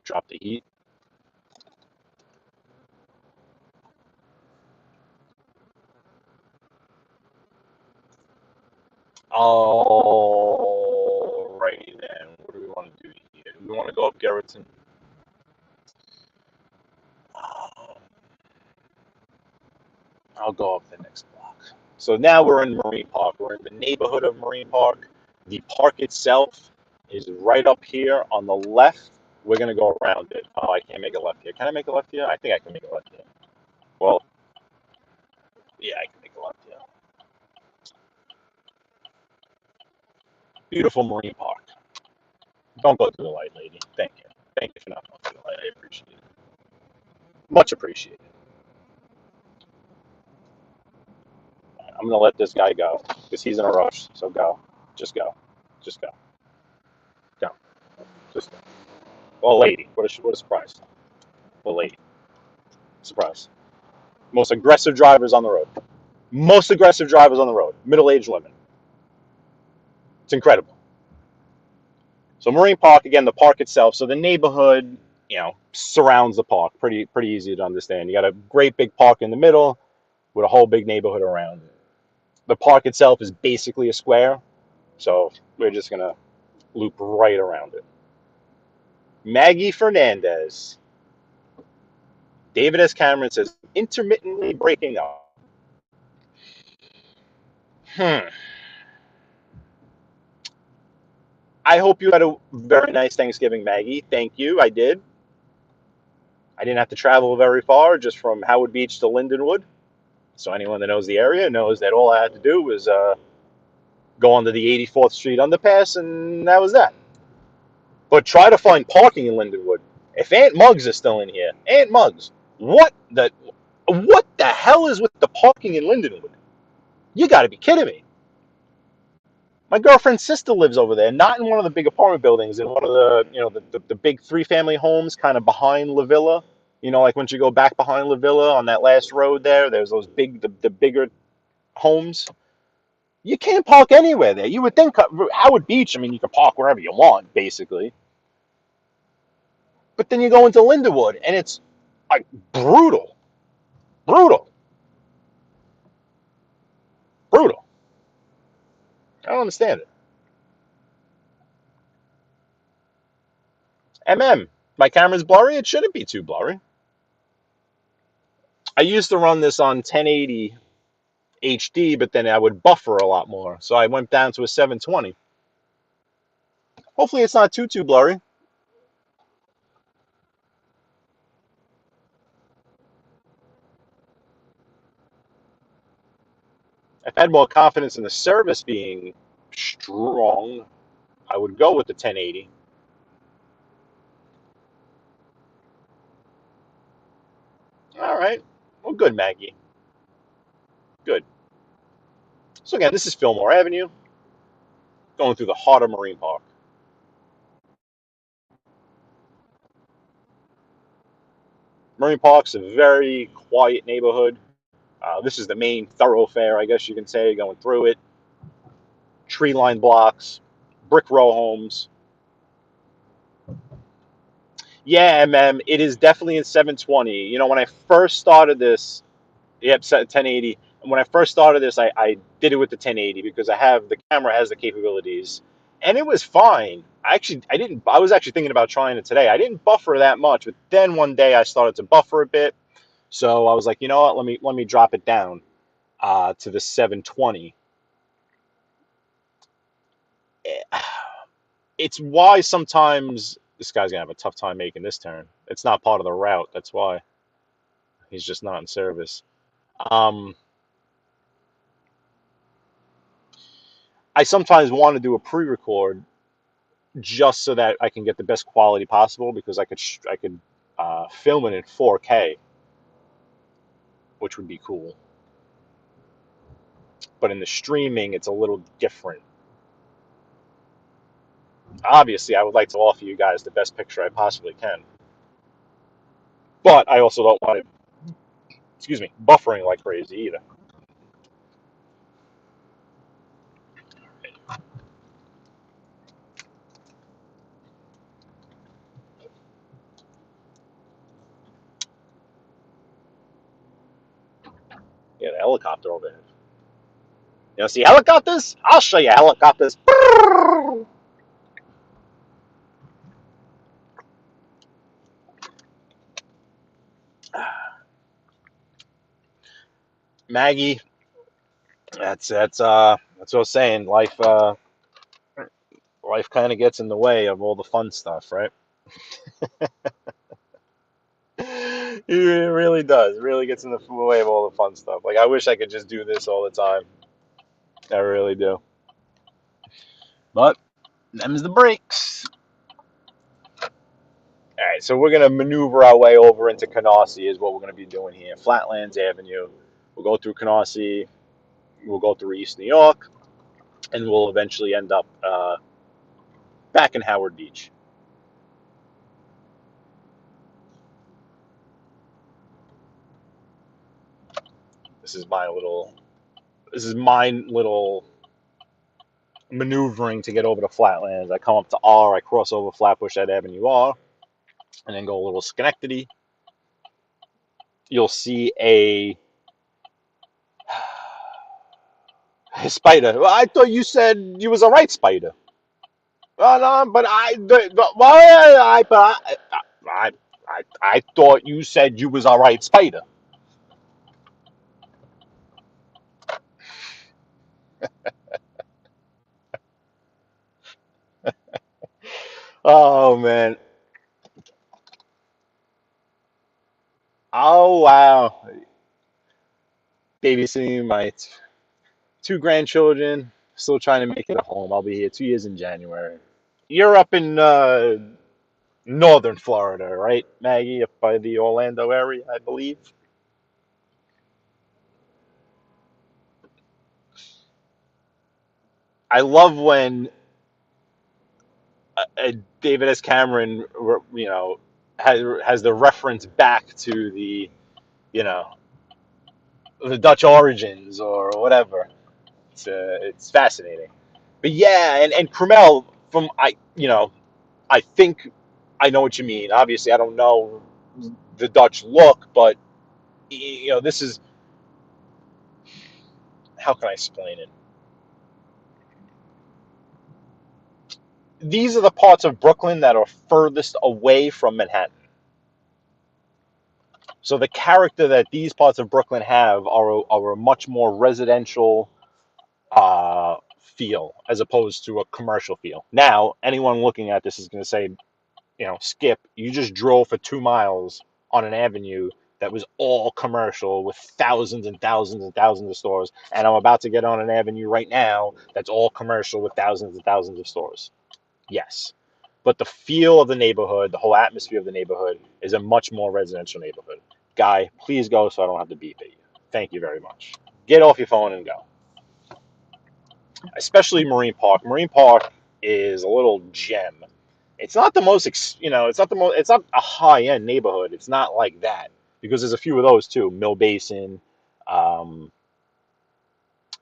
Drop the heat. Alrighty then. What do we want to do here? Do we want to go up Gerritsen? Um, I'll go up the next block. So now we're in Marine Park. We're in the neighborhood of Marine Park. The park itself is right up here on the left. We're going to go around it. Oh, I can't make a left here. Can I make a left here? I think I can make a left here. Well, yeah, I can make a left here. Beautiful Marine Park. Don't go through the light, lady. Thank you. Thank you for not going through the light. I appreciate it. Much appreciated. I'm going to let this guy go because he's in a rush. So go. Just go. Just go. Go. Just go. Well, lady. What a surprise. Well, lady. Surprise. Most aggressive drivers on the road. Most aggressive drivers on the road. Middle-aged women. It's incredible. So Marine Park, again, the park itself. So the neighborhood, surrounds the park. Pretty easy to understand. You got a great big park in the middle with a whole big neighborhood around it. The park itself is basically a square. So we're just going to loop right around it. Maggie Fernandez. David S. Cameron says, intermittently breaking up. I hope you had a very nice Thanksgiving, Maggie. Thank you. I did. I didn't have to travel very far, just from Howard Beach to Lindenwood. So anyone that knows the area knows that all I had to do was go onto the 84th Street underpass, and that was that. But try to find parking in Lindenwood. If Aunt Muggs is still in here, Aunt Muggs, what the hell is with the parking in Lindenwood? You got to be kidding me. My girlfriend's sister lives over there, not in one of the big apartment buildings, in one of the big three-family homes kind of behind La Villa. Like once you go back behind La Villa on that last road there's those the bigger homes. You can't park anywhere there. You would think Howard Beach, I mean, you can park wherever you want, basically. But then you go into Lindenwood, and it's like brutal. Brutal. Brutal. I don't understand it. My camera's blurry. It shouldn't be too blurry. I used to run this on 1080 HD, but then I would buffer a lot more. So I went down to a 720. Hopefully it's not too blurry. If I had more confidence in the service being strong, I would go with the 1080. All right. Well, good, Maggie. Good. So again, this is Fillmore Avenue, going through the heart of Marine Park. Marine Park's a very quiet neighborhood. This is the main thoroughfare, I guess you can say, going through it. Tree-lined blocks, brick row homes. Yeah, it is definitely in 720. When I first started this, yep, 1080. And when I first started this, I did it with the 1080 because the camera has the capabilities, and it was fine. I was actually thinking about trying it today. I didn't buffer that much, but then one day I started to buffer a bit. So I was like, you know what? Let me drop it down to the 720. It's why sometimes this guy's gonna have a tough time making this turn. It's not part of the route. That's why he's just not in service. Um, I sometimes want to do a pre-record just so that I can get the best quality possible, because I could film it in 4K, which would be cool. But in the streaming, it's a little different. Obviously, I would like to offer you guys the best picture I possibly can, but I also don't want it, excuse me, buffering like crazy either. Yeah, the helicopter overhead. You know, see helicopters? I'll show you helicopters. Maggie, that's what I was saying. Life kind of gets in the way of all the fun stuff, right? It really does. It really gets in the way of all the fun stuff. Like, I wish I could just do this all the time. I really do. But them's the breaks. All right, so we're gonna maneuver our way over into Canarsie is what we're gonna be doing here. Flatlands Avenue. We'll go through Canarsie. We'll go through East New York, and we'll eventually end up back in Howard Beach. This is my little. This is my little maneuvering to get over to Flatlands. I come up to R. I cross over Flatbush at Avenue R, and then go a little Schenectady. You'll see a spider. Well, I thought you said you was a right spider. Well, no, but I thought you said you was a right spider. Oh man. Oh wow. Babysitting my two grandchildren. Still trying to make it a home. I'll be here 2 years in January. You're up in northern Florida, right, Maggie? Up by the Orlando area, I believe. I love when David S. Cameron, has the reference back to you know, the Dutch origins or whatever. It's fascinating. But yeah, and Krumel, I think I know what you mean. Obviously, I don't know the Dutch look, but this is, how can I explain it? These are the parts of Brooklyn that are furthest away from Manhattan. So the character that these parts of Brooklyn have are a much more residential feel as opposed to a commercial feel. Now, anyone looking at this is going to say, Skip, you just drove for 2 miles on an avenue that was all commercial with thousands and thousands and thousands of stores. And I'm about to get on an avenue right now that's all commercial with thousands and thousands of stores. Yes. But the feel of the neighborhood, the whole atmosphere of the neighborhood is a much more residential neighborhood. Guy, please go so I don't have to beep at you. Thank you very much. Get off your phone and go. Especially Marine Park. Marine Park is a little gem. It's not the most, it's not a high-end neighborhood. It's not like that, because there's a few of those too. Mill Basin, um,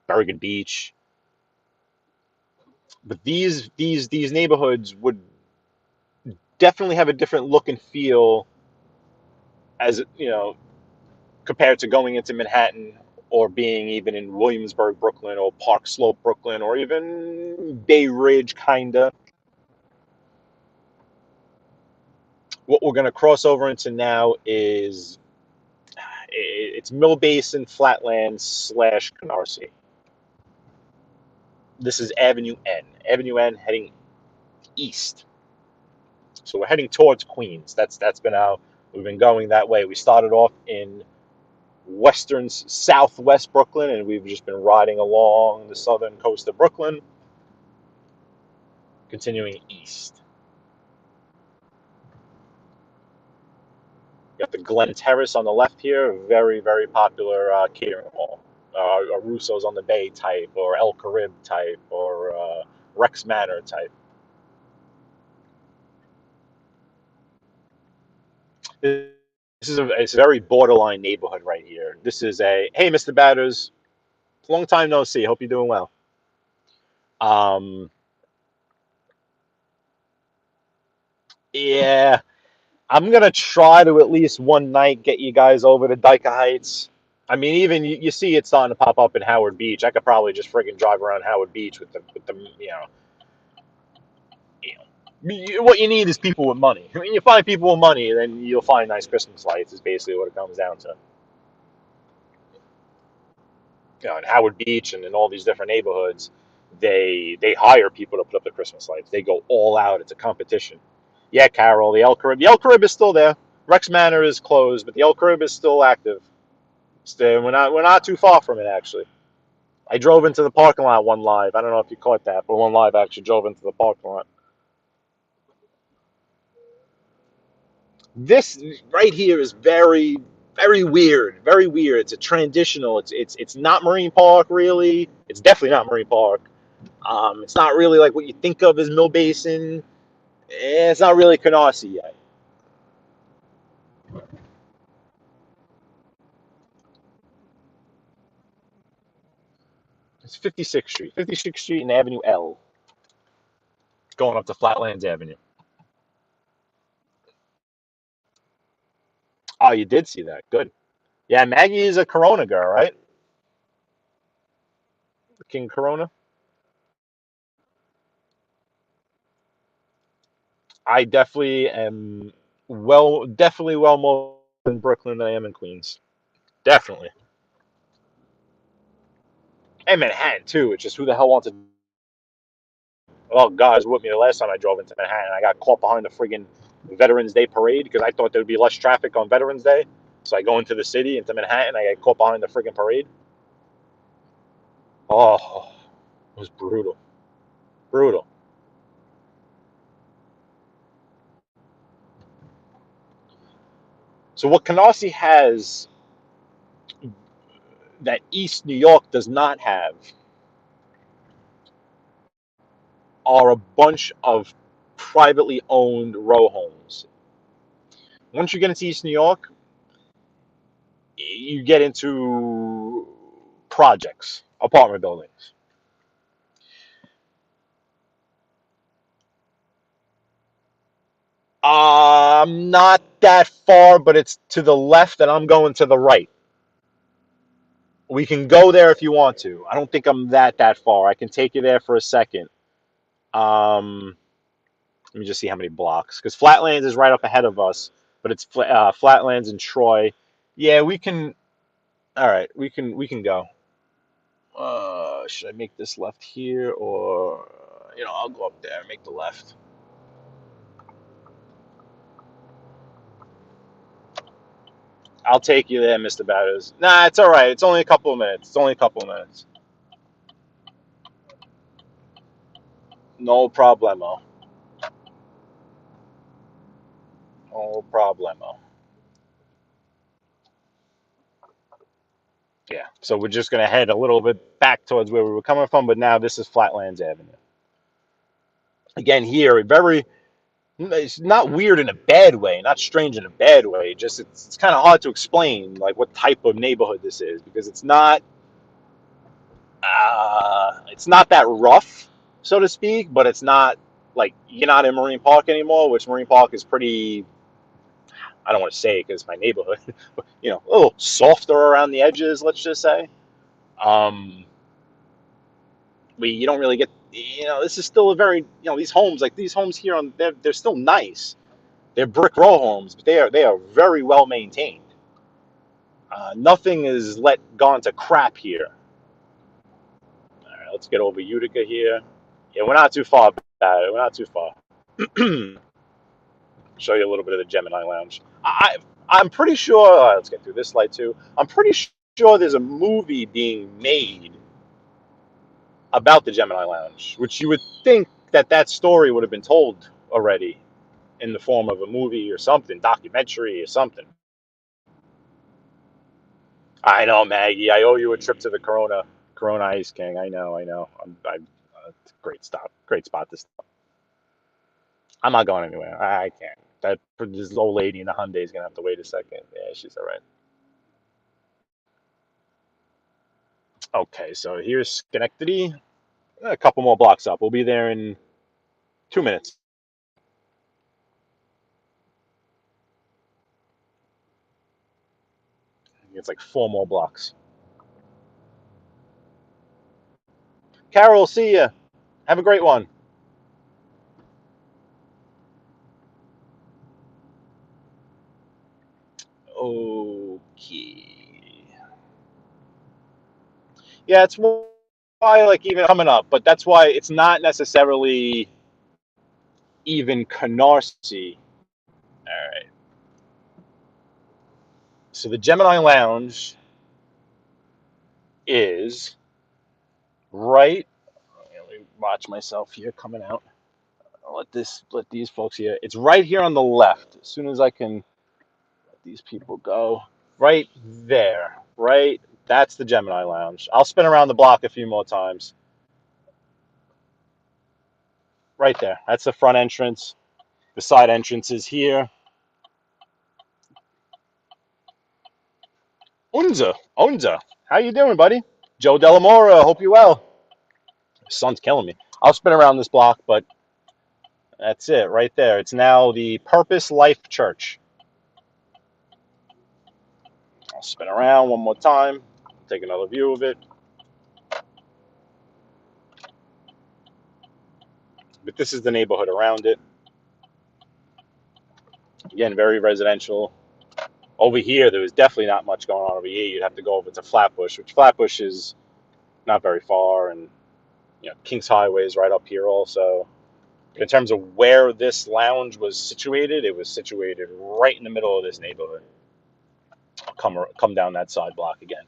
Bergen Beach. But these neighborhoods would definitely have a different look and feel as, compared to going into Manhattan, or being even in Williamsburg, Brooklyn, or Park Slope, Brooklyn, or even Bay Ridge, kinda. What we're going to cross over into now is, it's Mill Basin, Flatlands / Canarsie. This is Avenue N. Avenue N heading east. So we're heading towards Queens. That's been how we've been going that way. We started off in southwest Brooklyn, and we've just been riding along the southern coast of Brooklyn. continuing east. You got the Glen Terrace on the left here, very, very popular catering hall. A Russo's on the Bay type, or El Carib type, or Rex Manor type. This is it's a very borderline neighborhood right here. This is hey, Mr. Batters, long time no see. Hope you're doing well. Um, yeah, I'm gonna try to at least one night get you guys over to Dyker Heights. I mean, even you see it starting to pop up in Howard Beach. I could probably just friggin' drive around Howard Beach with the what you need is people with money. I mean, you find people with money, then you'll find nice Christmas lights. Is basically what it comes down to. In Howard Beach and in all these different neighborhoods, they hire people to put up the Christmas lights. They go all out. It's a competition. Yeah, Carol, the El Carib. The El Carib is still there. Rex Manor is closed, but the El Carib is still active. We're not too far from it actually. I drove into the parking lot one live. I don't know if you caught that, but one live actually drove into the parking lot. This right here is very, very weird. Very weird. It's a transitional. It's not Marine Park really. It's definitely not Marine Park. It's not really like what you think of as Mill Basin. It's not really Canarsie yet. It's 56th Street. 56th Street and Avenue L. Going up to Flatlands Avenue. Oh, you did see that. Good. Yeah, Maggie is a Corona girl, right? King Corona. I definitely am definitely well more in Brooklyn than I am in Queens. Definitely. And Manhattan too. It's just who the hell wants to. Oh, God, it was with me the last time I drove into Manhattan. I got caught behind the friggin' Veterans Day parade because I thought there would be less traffic on Veterans Day. So I go into the city, into Manhattan. I get caught behind the friggin' parade. Oh, it was brutal. Brutal. So what Canarsie has that East New York does not have are a bunch of privately owned row homes. Once you get into East New York, you get into projects, apartment buildings. Not that far, but it's to the left, and I'm going to the right. We can go there if you want to. I don't think I'm that far. I can take you there for a second. Um, Let me just see how many blocks, because Flatlands is right up ahead of us, but it's Flatlands and Troy. Yeah, we can. All right, we can go. Should I make this left here, or I'll go up there and make the left. I'll take you there, Mr. Batters. Nah, it's all right. It's only a couple of minutes. It's only a couple of minutes. No problemo. No problemo. Yeah. So we're just gonna head a little bit back towards where we were coming from, but now this is Flatlands Avenue. Again, here, very. It's not weird in a bad way, not strange in a bad way. Just it's kind of hard to explain like what type of neighborhood this is because it's not that rough, so to speak, but it's not like you're not in Marine Park anymore, which Marine Park is pretty. I don't want to say it because it's my neighborhood, but a little softer around the edges. Let's just say. Um, you don't really get. This is still a very. These homes here they're still nice. They're brick row homes, but they are very well maintained. Nothing is gone to crap here. All right, let's get over Utica here. Yeah, we're not too far back. We're not too far. Show you a little bit of the Gemini Lounge. I'm pretty sure. Let's get through this light too. I'm pretty sure there's a movie being made about the Gemini Lounge, which you would think that story would have been told already in the form of a movie or something, documentary or something. I know, Maggie. I owe you a trip to the Corona Ice King. I know. Great stop. Great spot to stop. I'm not going anywhere. I can't. That this old lady in the Hyundai is gonna have to wait a second. Yeah, she's all right. Okay, so here's Schenectady. A couple more blocks up. We'll be there in 2 minutes. It's like 4 more blocks. Carol, see ya. Have a great one. Okay. Yeah, it's why like even coming up, but that's why it's not necessarily even Canarsie. All right. So the Gemini Lounge is right. Let me watch myself here coming out. I'll let these folks here. It's right here on the left. As soon as I can let these people go, right there. Right. That's the Gemini Lounge. I'll spin around the block a few more times. Right there. That's the front entrance. The side entrance is here. Unza. How you doing, buddy? Joe Delamora, hope you well. Sun's killing me. I'll spin around this block, but that's it right there. It's now the Purpose Life Church. I'll spin around one more time, take another view of it. But this is the neighborhood around it. Again, very residential. Over here, there was definitely not much going on over here. You'd have to go over to Flatbush, which Flatbush is not very far, and Kings Highway is right up here also. In terms of where this lounge was situated, it was situated right in the middle of this neighborhood. I'll come down that side block again.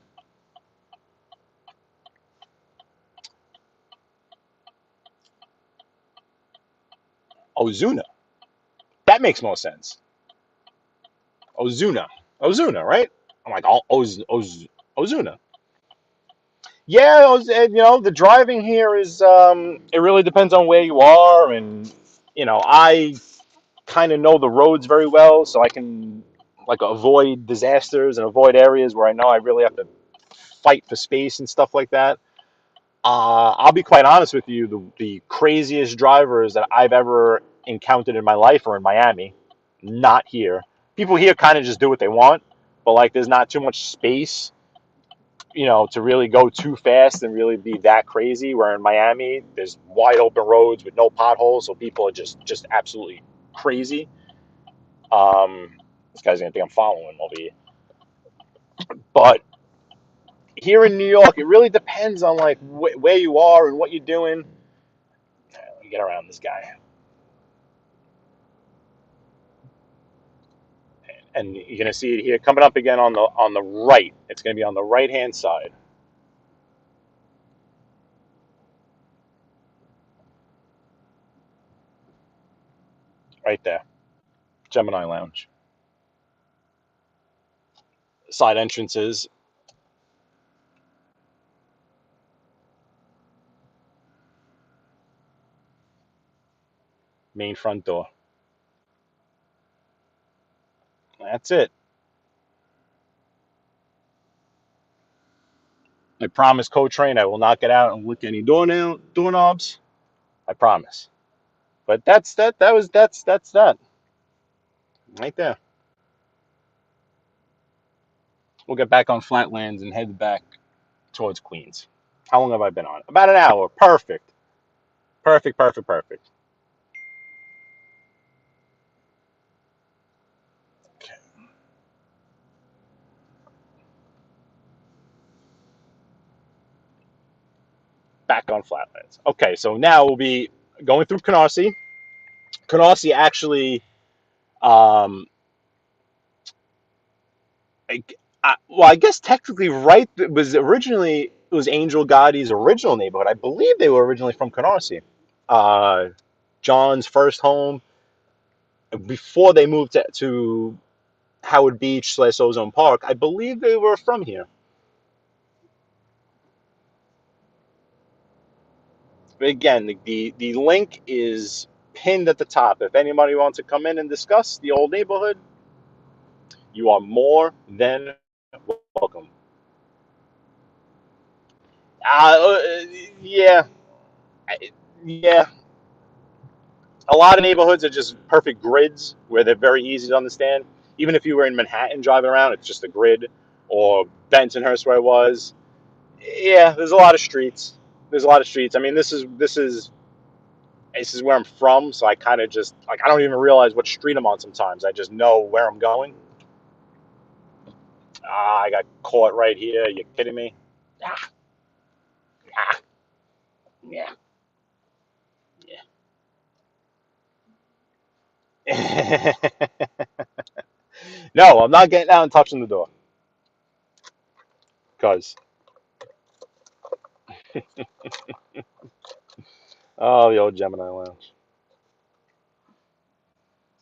Ozuna. That makes more sense. Ozuna, right? I'm like, Ozuna. Yeah, the driving here is, it really depends on where you are. And, I kind of know the roads very well, so I can, like, avoid disasters and avoid areas where I know I really have to fight for space and stuff like that. I'll be quite honest with you, the craziest drivers that I've ever encountered in my life are in Miami, not here. People here kind of just do what they want, but like there's not too much space, to really go too fast and really be that crazy. Where in Miami, there's wide open roads with no potholes, so people are just absolutely crazy. This guy's gonna think I'm following him over here, but here in New York, it really depends on like where you are and what you're doing. Let me get around this guy. And you're going to see it here coming up again on the right. It's going to be on the right hand side. Right there. Gemini Lounge. Side entrances. Main front door. That's it. I promise, Co-Train, I will not get out and lick any doorknobs. I promise. But that's that. That's that. Right there. We'll get back on Flatlands and head back towards Queens. How long have I been on? About an hour. Perfect. Perfect. Okay. Back on Flatlands. Okay, so now we'll be going through Canarsie. Canarsie actually, um, I guess technically, right, it was Angel Gotti's original neighborhood. I believe they were originally from Canarsie. John's first home before they moved to Howard Beach / Ozone Park. I believe they were from here. But again, the link is pinned at the top. If anybody wants to come in and discuss the old neighborhood, you are more than welcome. Uh, yeah, yeah. A lot of neighborhoods are just perfect grids where they're very easy to understand. Even if you were in Manhattan driving around, it's just a grid. Or Bensonhurst, where I was. Yeah, there's a lot of streets. There's a lot of streets. I mean, this is where I'm from, so I kind of just like I don't even realize what street I'm on sometimes. I just know where I'm going. Ah, I got caught right here. You kidding me? Ah, ah, yeah, yeah. No, I'm not getting out and touching the door because oh, the old Gemini Lounge.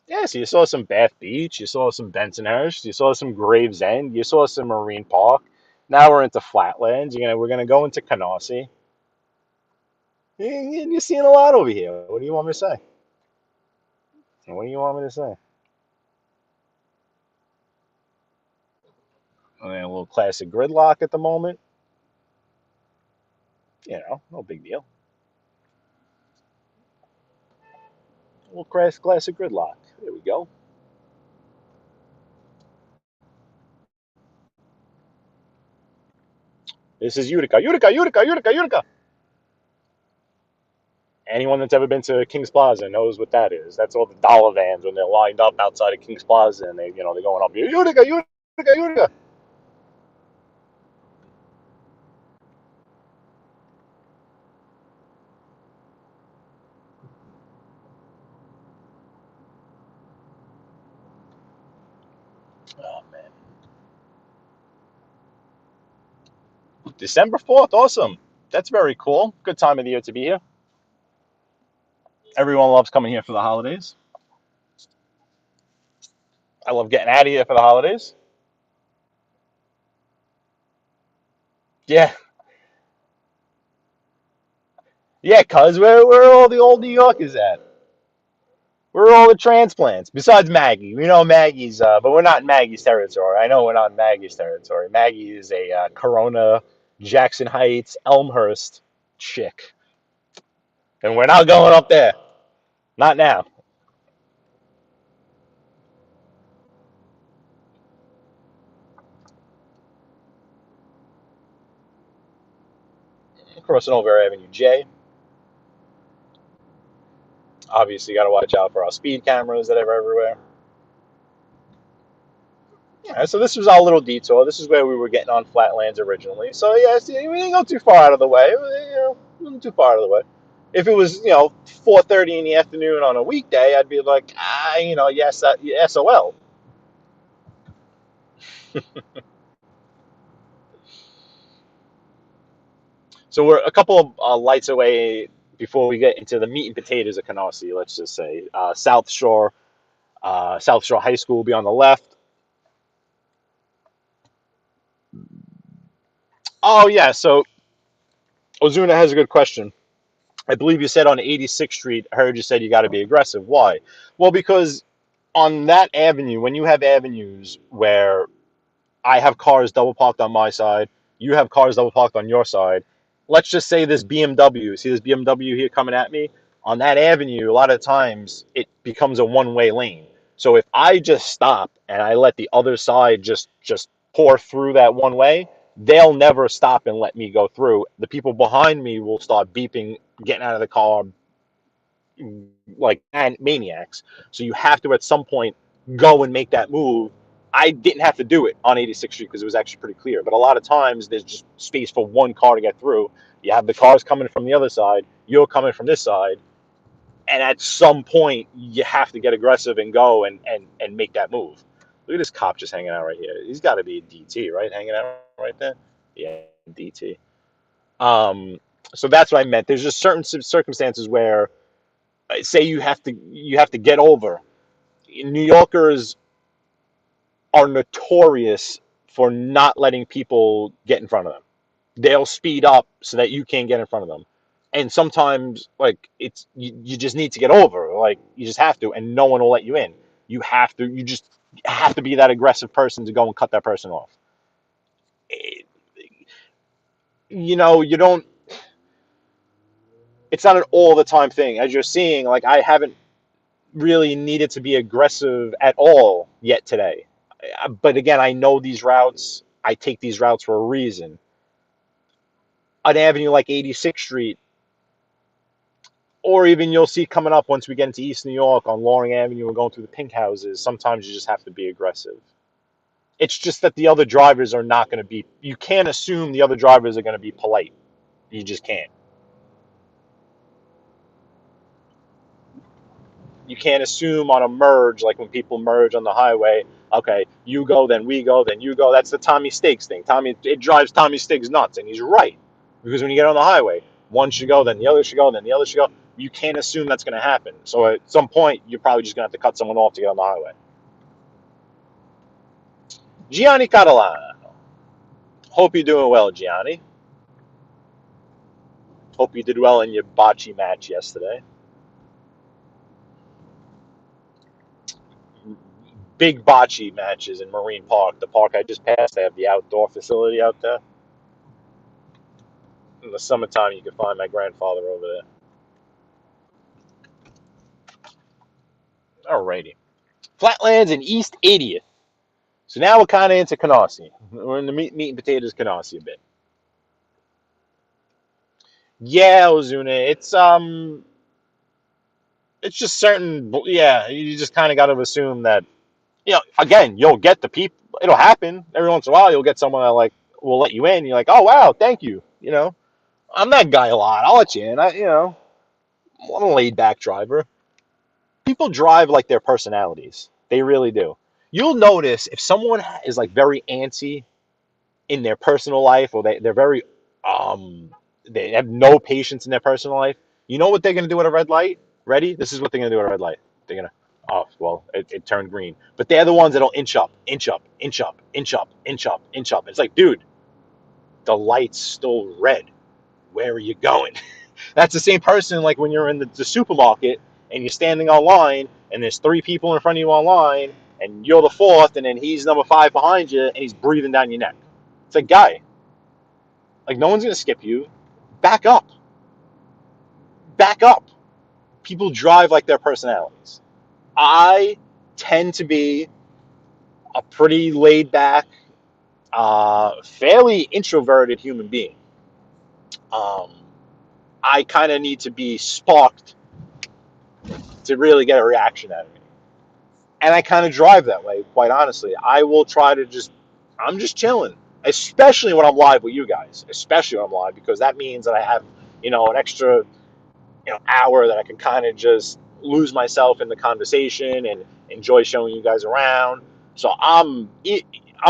Yeah, so you saw some Bath Beach, you saw some Bensonhurst, you saw some Gravesend, you saw some Marine Park. Now we're into Flatlands. We're gonna go into Canarsie. You're seeing a lot over here. What do you want me to say? What do you want me to say? I mean, a little classic gridlock at the moment. No big deal. A little classic gridlock. There we go. This is Utica, Utica, Utica, Utica, Utica. Anyone that's ever been to Kings Plaza knows what that is. That's all the dollar vans when they're lined up outside of Kings Plaza and they're going up Utica, Utica, Utica. Oh man, December 4th, awesome. That's very cool. Good time of the year to be here. Everyone loves coming here for the holidays. I love getting out of here for the holidays. Yeah, yeah, cuz where all the old New Yorkers at? Where are all the transplants? Besides Maggie. We know Maggie's, but we're not in Maggie's territory. I know we're not in Maggie's territory. Maggie is a Corona, Jackson Heights, Elmhurst chick. And we're not going up there. Not now. Crossing over Avenue J. Obviously, got to watch out for our speed cameras that are everywhere. Yeah, so this was our little detour. This is where we were getting on Flatlands originally. So yeah, see, we didn't go too far out of the way. Wasn't too far out of the way. If it was 4:30 in the afternoon on a weekday, I'd be like, yes, SOL. So we're a couple of lights away before we get into the meat and potatoes of Canarsie. Let's just say South Shore High School will be on the left. Oh yeah, so Ozuna has a good question. I believe you said on 86th Street. I heard you said you got to be aggressive. Why? Well, because on that avenue, when you have avenues where I have cars double parked on my side, you have cars double parked on your side. Let's just say this BMW. See this BMW here coming at me? On that avenue, a lot of times it becomes a one-way lane. So if I just stop and I let the other side just pour through that one way, they'll never stop and let me go through. The people behind me will start beeping, getting out of the car like maniacs. So you have to at some point go and make that move. I didn't have to do it on 86th Street because it was actually pretty clear. But a lot of times there's just space for one car to get through. You have the cars coming from the other side, you're coming from this side, and at some point you have to get aggressive and go and make that move. Look at this cop just hanging out right here. He's got to be a DT, right? Hanging out right there. Yeah, DT. So that's what I meant. There's just certain circumstances where, say, you have to get over. New Yorkers are notorious for not letting people get in front of them. They'll speed up so that you can't get in front of them. And sometimes, like, it's you just need to get over. Like, you just have to, and no one will let you in. You just have to be that aggressive person to go and cut that person off. It- you don't. It's not an all the time thing. As you're seeing, like, I haven't really needed to be aggressive at all yet today. But again, I know these routes. I take these routes for a reason. An avenue like 86th Street, or even you'll see coming up once we get into East New York on Loring Avenue and going through the pink houses, sometimes you just have to be aggressive. It's just that the other drivers are not going to be, you can't assume the other drivers are going to be polite. You just can't. You can't assume on a merge, like when people merge on the highway, okay, you go, then we go, then you go. That's the Tommy Stiggs thing. It drives Tommy Stiggs nuts, and he's right. Because when you get on the highway, one should go, then the other should go, then the other should go. You can't assume that's going to happen. So at some point, you're probably just going to have to cut someone off to get on the highway. Gianni Catalano. Hope you're doing well, Gianni. Hope you did well in your bocce match yesterday. Big bocce matches in Marine Park. The park I just passed, they have the outdoor facility out there. In the summertime, you can find my grandfather over there. Alrighty. Flatlands and East 80th. So now we're kind of into Canarsie. We're in the meat and potatoes Canarsie a bit. Yeah, Ozuna. It's just certain. Yeah, you just kind of got to assume that. Again, you'll get the people. It'll happen every once in a while. You'll get someone that like will let you in. You're like, oh wow, thank you. I'm that guy a lot. I'll let you in. I'm a laid back driver. People drive like their personalities. They really do. You'll notice if someone is like very antsy in their personal life, or they're very they have no patience in their personal life. You know what they're gonna do at a red light? Ready? This is what they're gonna do at a red light. They're gonna oh well, it turned green. But they're the ones that'll inch up, inch up, inch up, inch up, inch up, inch up. It's like, dude, the light's still red. Where are you going? That's the same person like when you're in the supermarket and you're standing online and there's three people in front of you online and you're the fourth and then he's number five behind you and he's breathing down your neck. It's like, guy, like no one's gonna skip you. Back up. Back up. People drive like their personalities. I tend to be a pretty laid back, fairly introverted human being. Um, I kind of need to be sparked to really get a reaction out of me. And I kind of drive that way, quite honestly. I will try to I'm just chilling, especially when I'm live with you guys, especially when I'm live, because that means that I have, an extra, hour that I can kind of just lose myself in the conversation and enjoy showing you guys around. So I'm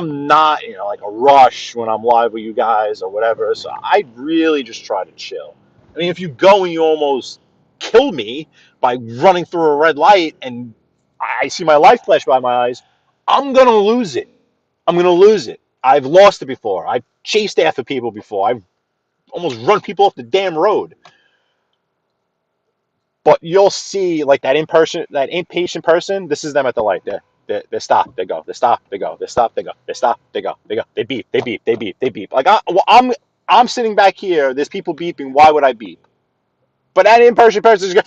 not, like a rush when I'm live with you guys or whatever. So I really just try to chill. I mean, if you go and you almost kill me by running through a red light and I see my life flash by my eyes, I'm going to lose it. I'm going to lose it. I've lost it before. I've chased after people before. I've almost run people off the damn road. But you'll see like that impatient person. This is them at the light. They stop. They go. They stop. They go. They stop. They go. They stop. They go. They go. They beep. They beep. They beep. They beep. Like I'm sitting back here. There's people beeping. Why would I beep? But that impatient person is going.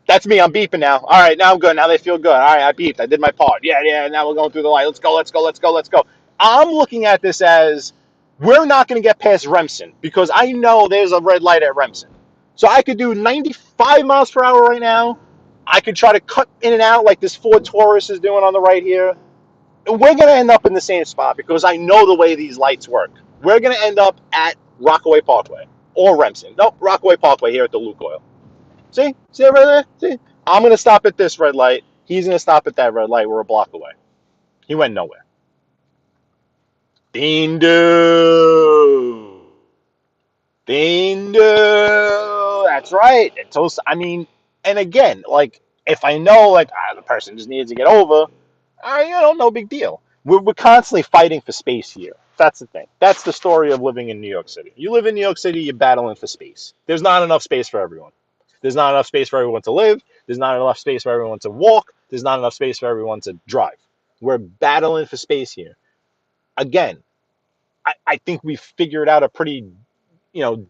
That's me. I'm beeping now. All right, now I'm good. Now they feel good. All right, I beeped. I did my part. Yeah, yeah. Now we're going through the light. Let's go. Let's go. Let's go. Let's go. I'm looking at this as we're not going to get past Remsen because I know there's a red light at Remsen. So I could do 95 miles per hour right now. I could try to cut in and out like this Ford Taurus is doing on the right here. We're going to end up in the same spot because I know the way these lights work. We're going to end up at Rockaway Parkway or Remsen. Nope, Rockaway Parkway here at the Lukoil. See? See it right there? See? I'm going to stop at this red light. He's going to stop at that red light. We're a block away. He went nowhere. Dindu. Bingo. That's right. I mean, and again, like if I know like the person just needs to get over, no big deal. We're constantly fighting for space here. That's the thing. That's the story of living in New York City. You live in New York City, you're battling for space. There's not enough space for everyone. There's not enough space for everyone to live. There's not enough space for everyone to walk. There's not enough space for everyone to drive. We're battling for space here. Again, I think we've figured out a pretty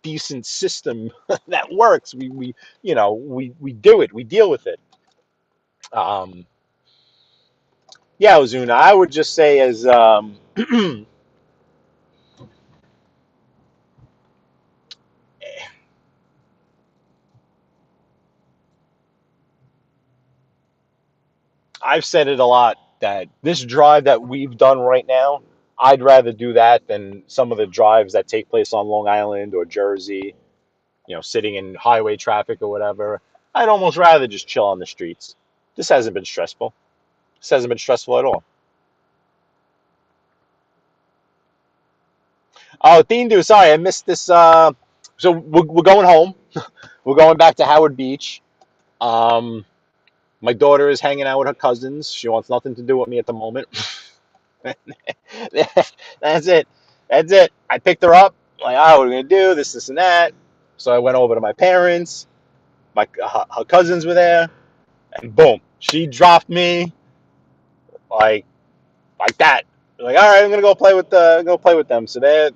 decent system that works. We do it. We deal with it. Um, yeah, Ozuna, I would just say as I've said it a lot that this drive that we've done right now, I'd rather do that than some of the drives that take place on Long Island or Jersey, sitting in highway traffic or whatever. I'd almost rather just chill on the streets. This hasn't been stressful. This hasn't been stressful at all. Oh, Dean, sorry, I missed this. So we're going home. We're going back to Howard Beach. Um, my daughter is hanging out with her cousins. She wants nothing to do with me at the moment. That's it. That's it. I picked her up. Like, what are we gonna do? This, and that. So I went over to my parents. Her cousins were there, and boom, she dropped me like that. Like, all right, I'm gonna go play with them. So they're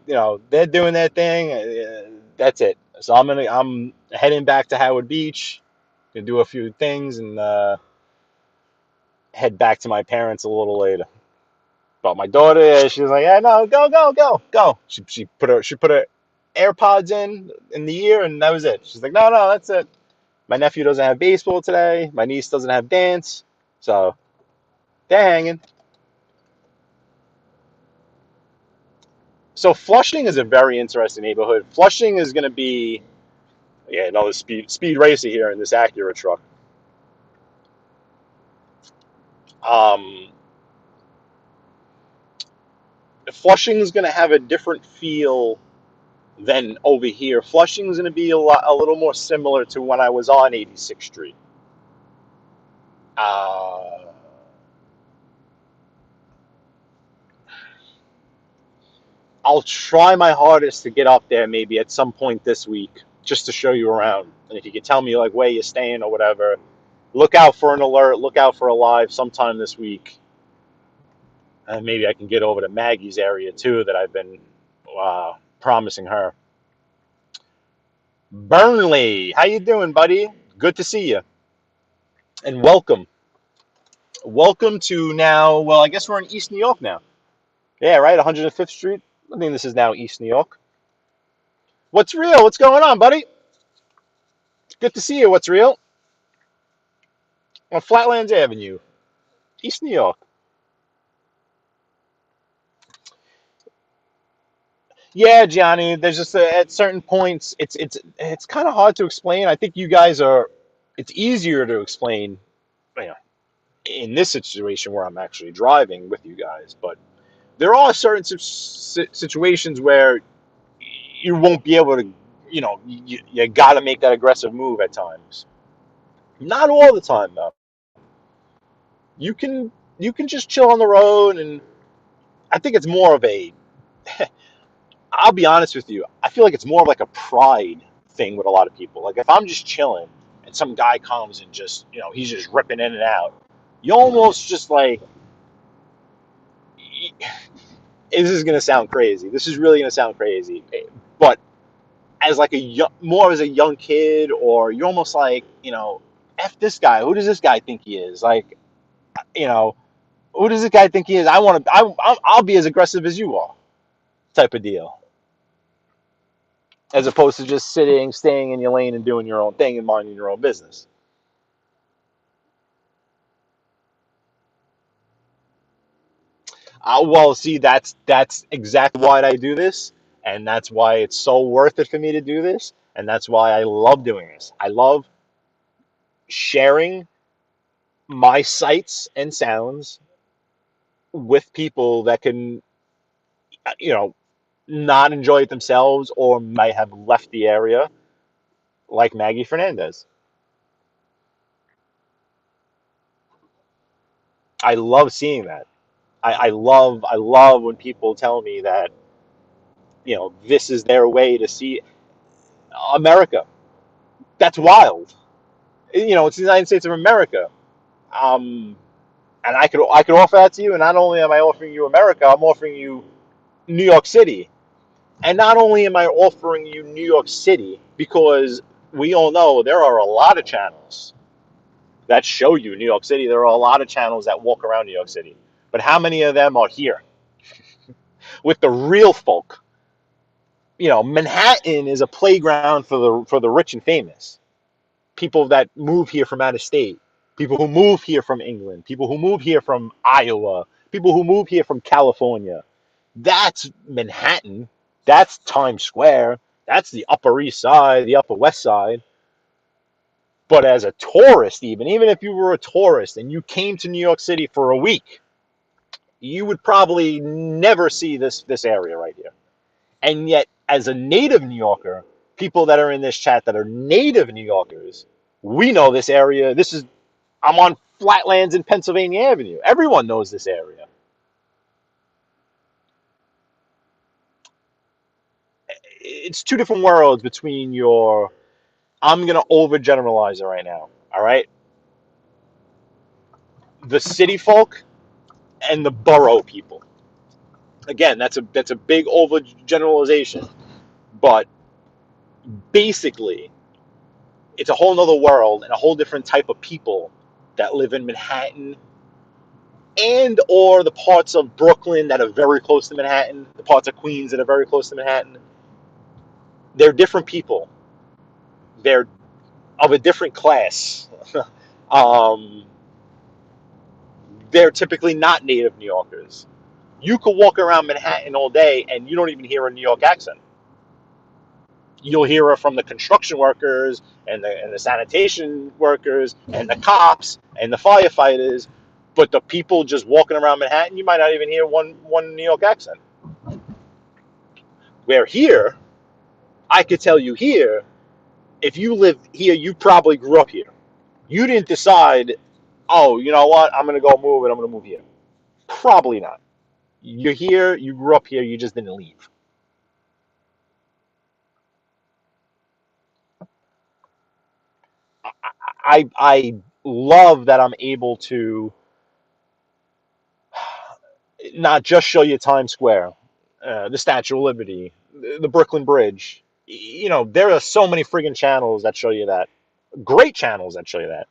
doing their thing. That's it. So I'm heading back to Howard Beach. Gonna do a few things and head back to my parents a little later. But my daughter, she was like, "Yeah, no, go." She put her AirPods in the ear, and that was it. She's like, "No, that's it." My nephew doesn't have baseball today. My niece doesn't have dance, so they're hanging. So Flushing is a very interesting neighborhood. Flushing is going to be another speed racer here in this Acura truck. Um, Flushing is going to have a different feel than over here. Flushing is going to be a little more similar to when I was on 86th Street. Uh, I'll try my hardest to get up there maybe at some point this week just to show you around. And if you could tell me like where you're staying or whatever, look out for an alert, look out for a live sometime this week. And maybe I can get over to Maggie's area too that I've been promising her. Burnley, how you doing, buddy? Good to see you. And welcome. Welcome to now, well, I guess we're in East New York now. Yeah, right, 105th Street. I think this is now East New York. What's real? What's going on, buddy? Good to see you. What's real? On Flatlands Avenue, East New York. Yeah, Johnny. There's just at certain points, it's kind of hard to explain. I think you guys are. It's easier to explain, you know, in this situation where I'm actually driving with you guys. But there are certain situations where you won't be able to. You got to make that aggressive move at times. Not all the time though. You can you can just chill on the road, and I think it's more of a I'll be honest with you. I feel like it's more of like a pride thing with a lot of people. Like if I'm just chilling and some guy comes and just, he's just ripping in and out, you almost just like, this is going to sound crazy. This is really going to sound crazy. But as like more as a young kid, or you're almost like, F this guy. Who does this guy think he is? Like, you know, who does this guy think he is? I'll be as aggressive as you are type of deal. As opposed to just staying in your lane and doing your own thing and minding your own business. Well, see, that's exactly why I do this, and that's why it's so worth it for me to do this, and that's why I love doing this. I love sharing my sights and sounds with people that can, you know, not enjoy it themselves or might have left the area, like Maggie Fernandez. I love seeing that. I love when people tell me that, this is their way to see America. That's wild. It's the United States of America. Um, and I could offer that to you. And not only am I offering you America, I'm offering you New York City. And not only am I offering you New York City, because we all know there are a lot of channels that show you New York City. There are a lot of channels that walk around New York City. But how many of them are here with the real folk? Manhattan is a playground for the rich and famous. People that move here from out of state, people who move here from England, people who move here from Iowa, people who move here from California. That's Manhattan. That's Times Square. That's the Upper East Side, the Upper West Side. But as a tourist, even if you were a tourist and you came to New York City for a week, you would probably never see this area right here. And yet, as a native New Yorker, people that are in this chat that are native New Yorkers, we know this area. I'm on Flatlands in Pennsylvania Avenue. Everyone knows this area. It's two different worlds between I'm going to overgeneralize it right now, all right? The city folk and the borough people. Again, that's a big overgeneralization, but basically, it's a whole nother world and a whole different type of people that live in Manhattan and or the parts of Brooklyn that are very close to Manhattan, the parts of Queens that are very close to Manhattan. They're different people. They're of a different class. um, they're typically not native New Yorkers. You could walk around Manhattan all day and you don't even hear a New York accent. You'll hear it from the construction workers and the sanitation workers and the cops and the firefighters, but the people just walking around Manhattan, you might not even hear one New York accent. Where here, I could tell you here, if you live here, you probably grew up here. You didn't decide, oh, you know what, I'm going to go move and I'm going to move here. Probably not. You're here, you grew up here, you just didn't leave. I love that I'm able to not just show you Times Square, the Statue of Liberty, the Brooklyn Bridge. There are so many friggin' channels that show you that. Great channels that show you that.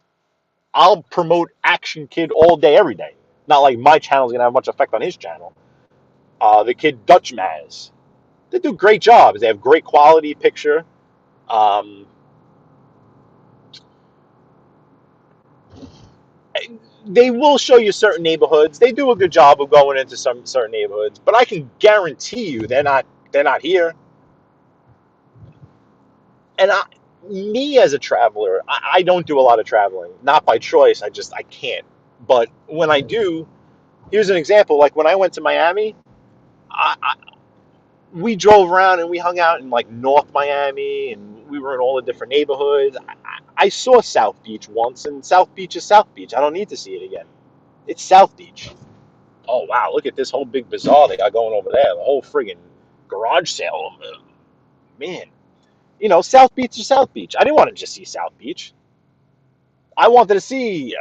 I'll promote Action Kid all day, every day. Not like my channel's gonna have much effect on his channel. The kid Dutch Maz. They do great jobs. They have great quality picture. Um, they will show you certain neighborhoods. They do a good job of going into some certain neighborhoods, but I can guarantee you they're not here. And me as a traveler, I don't do a lot of traveling, not by choice. I can't. But when I do, here's an example. Like when I went to Miami, we drove around and we hung out in like North Miami, and we were in all the different neighborhoods. I saw South Beach once, and South Beach is South Beach. I don't need to see it again. It's South Beach. Oh wow, look at this whole big bazaar they got going over there. The whole friggin' garage sale. Man, South Beach is South Beach. I didn't want to just see South Beach. I wanted to see,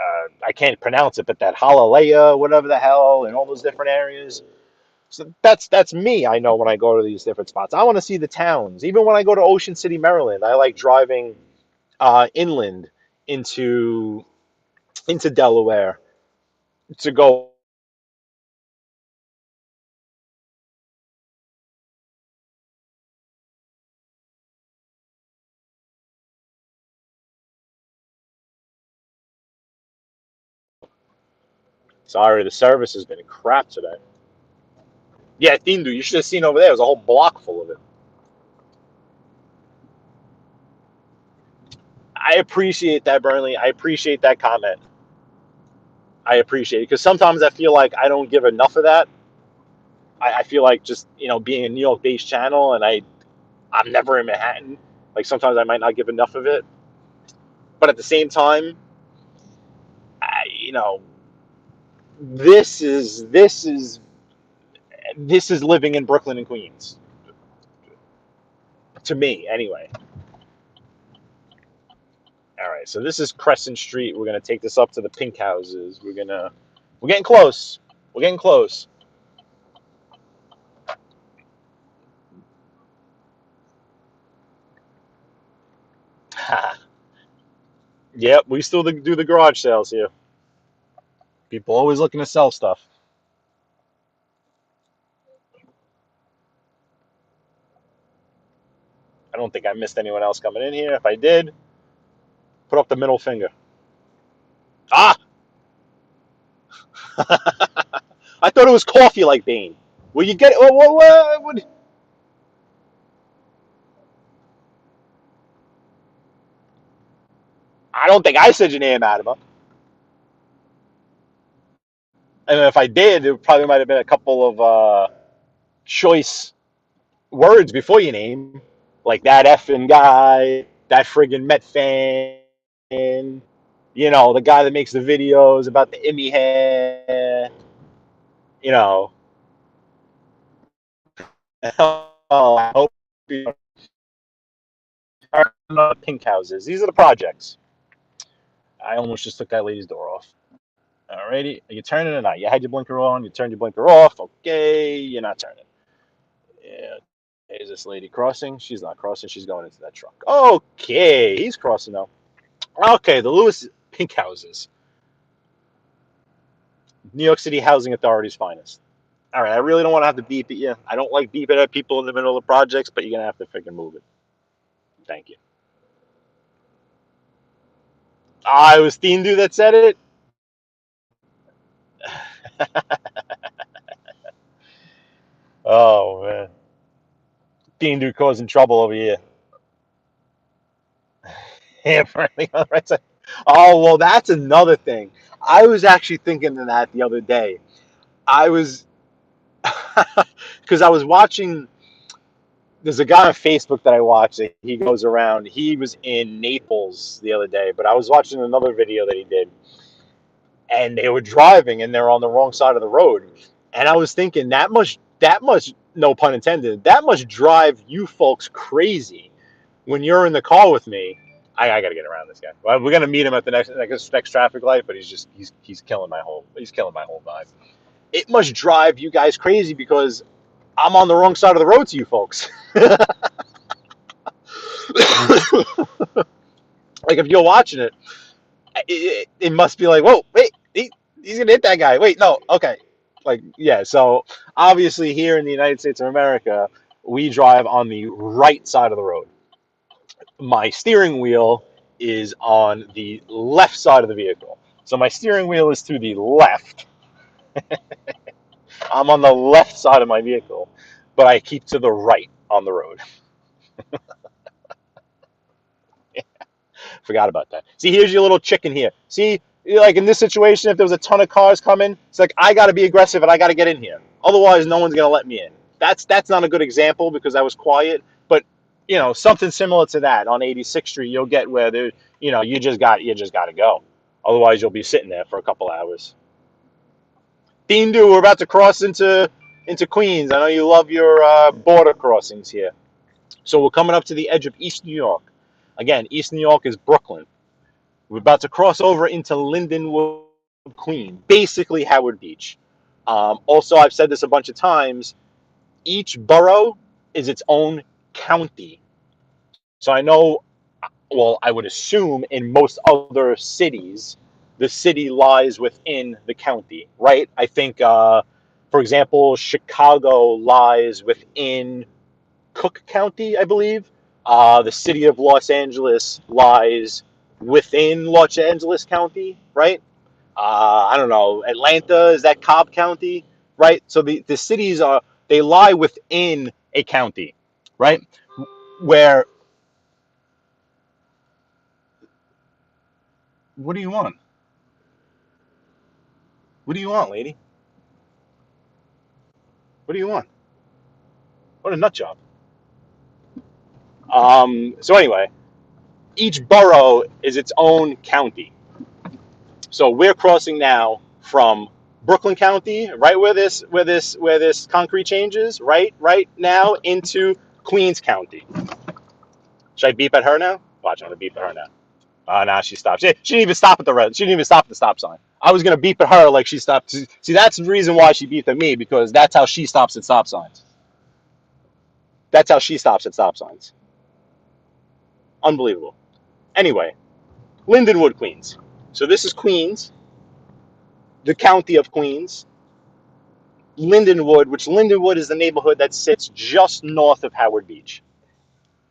I can't pronounce it, but that Hialeah, whatever the hell, and all those different areas. So that's me. I know when I go to these different spots, I want to see the towns. Even when I go to Ocean City, Maryland, I like driving inland into Delaware to go. Sorry, the service has been crap today. Yeah, Tindu, you should have seen over there. There's a whole block full of it. I appreciate that, Burnley. I appreciate that comment. I appreciate it because sometimes I feel like I don't give enough of that. I feel like just being a New York-based channel, and I'm never in Manhattan. Like sometimes I might not give enough of it, but at the same time, you know, this is living in Brooklyn and Queens to me, anyway. All right, so this is Crescent Street. We're gonna take this up to the pink houses. We're getting close. We're getting close. Yep, we still do the garage sales here. People always looking to sell stuff. I don't think I missed anyone else coming in here. If I did, put up the middle finger. Ah! I thought it was coffee like Bane. Will you get it? What? I don't think I said your name, Adama. And if I did, it probably might have been a couple of choice words before your name, like that effing guy, that friggin' Met fan, the guy that makes the videos about the Emmy hair, you know. Oh, I hope you are not pink houses. These are the projects. I almost just took that lady's door off. Alrighty, are you turning or not? You had your blinker on, you turned your blinker off. Okay, you're not turning. Yeah. Is this lady crossing? She's not crossing. She's going into that truck. Okay, he's crossing now. Okay, the Lewis pink houses. New York City Housing Authority's finest. All right, I really don't want to have to beep at you. I don't like beeping at people in the middle of projects, but you're going to have to freaking move it. Thank you. Ah, it was Thindu that said it? Oh, man. Thindu causing trouble over here. Apparently on the right side. Oh, well, that's another thing. I was actually thinking of that the other day. I was, because I was watching, there's a guy on Facebook that I watch that he goes around. He was in Naples the other day, but I was watching another video that he did, and they were driving and they're on the wrong side of the road. And I was thinking that much, no pun intended, that must drive you folks crazy when you're in the car with me. I got to get around this guy. Well, we're gonna meet him at the next traffic light, but he's killing my whole vibe. It must drive you guys crazy because I'm on the wrong side of the road to you folks. Like if you're watching it must be like, whoa, wait, he's gonna hit that guy. Wait, no, okay, like yeah. So obviously here in the United States of America, we drive on the right side of the road. My steering wheel is on the left side of the vehicle. So my steering wheel is to the left. I'm on the left side of my vehicle, but I keep to the right on the road. Forgot about that. See, here's your little chicken here. See, like in this situation, if there was a ton of cars coming, it's like I got to be aggressive and I got to get in here. Otherwise, no one's gonna let me in. That's not a good example because I was quiet, but something similar to that on 86th Street, you'll get where there, you just got to go. Otherwise, you'll be sitting there for a couple hours. Dindu, we're about to cross into Queens. I know you love your border crossings here. So we're coming up to the edge of East New York. Again, East New York is Brooklyn. We're about to cross over into Lindenwood, Queen, basically Howard Beach. Also, I've said this a bunch of times. Each borough is its own county. So I know, well, I would assume in most other cities, the city lies within the county, right? I think, for example, Chicago lies within Cook County, I believe. The city of Los Angeles lies within Los Angeles County, right? I don't know. Atlanta, is that Cobb County, right? So the cities they lie within a county, right? Where, what do you want? What do you want, lady? What do you want? What a nut job. So anyway, each borough is its own county. So we're crossing now from Brooklyn County, right where this concrete changes, right now into Queens County. Should I beep at her now? Watch, I'm gonna beep at her now. Oh, now she stopped. She didn't even stop at the red. She didn't even stop at the stop sign. I was gonna beep at her like she stopped. See, that's the reason why she beeped at me, because that's how she stops at stop signs. That's how she stops at stop signs. Unbelievable. Anyway, Lindenwood, Queens. So this is Queens, the county of Queens. Lindenwood, which Lindenwood is the neighborhood that sits just north of Howard Beach.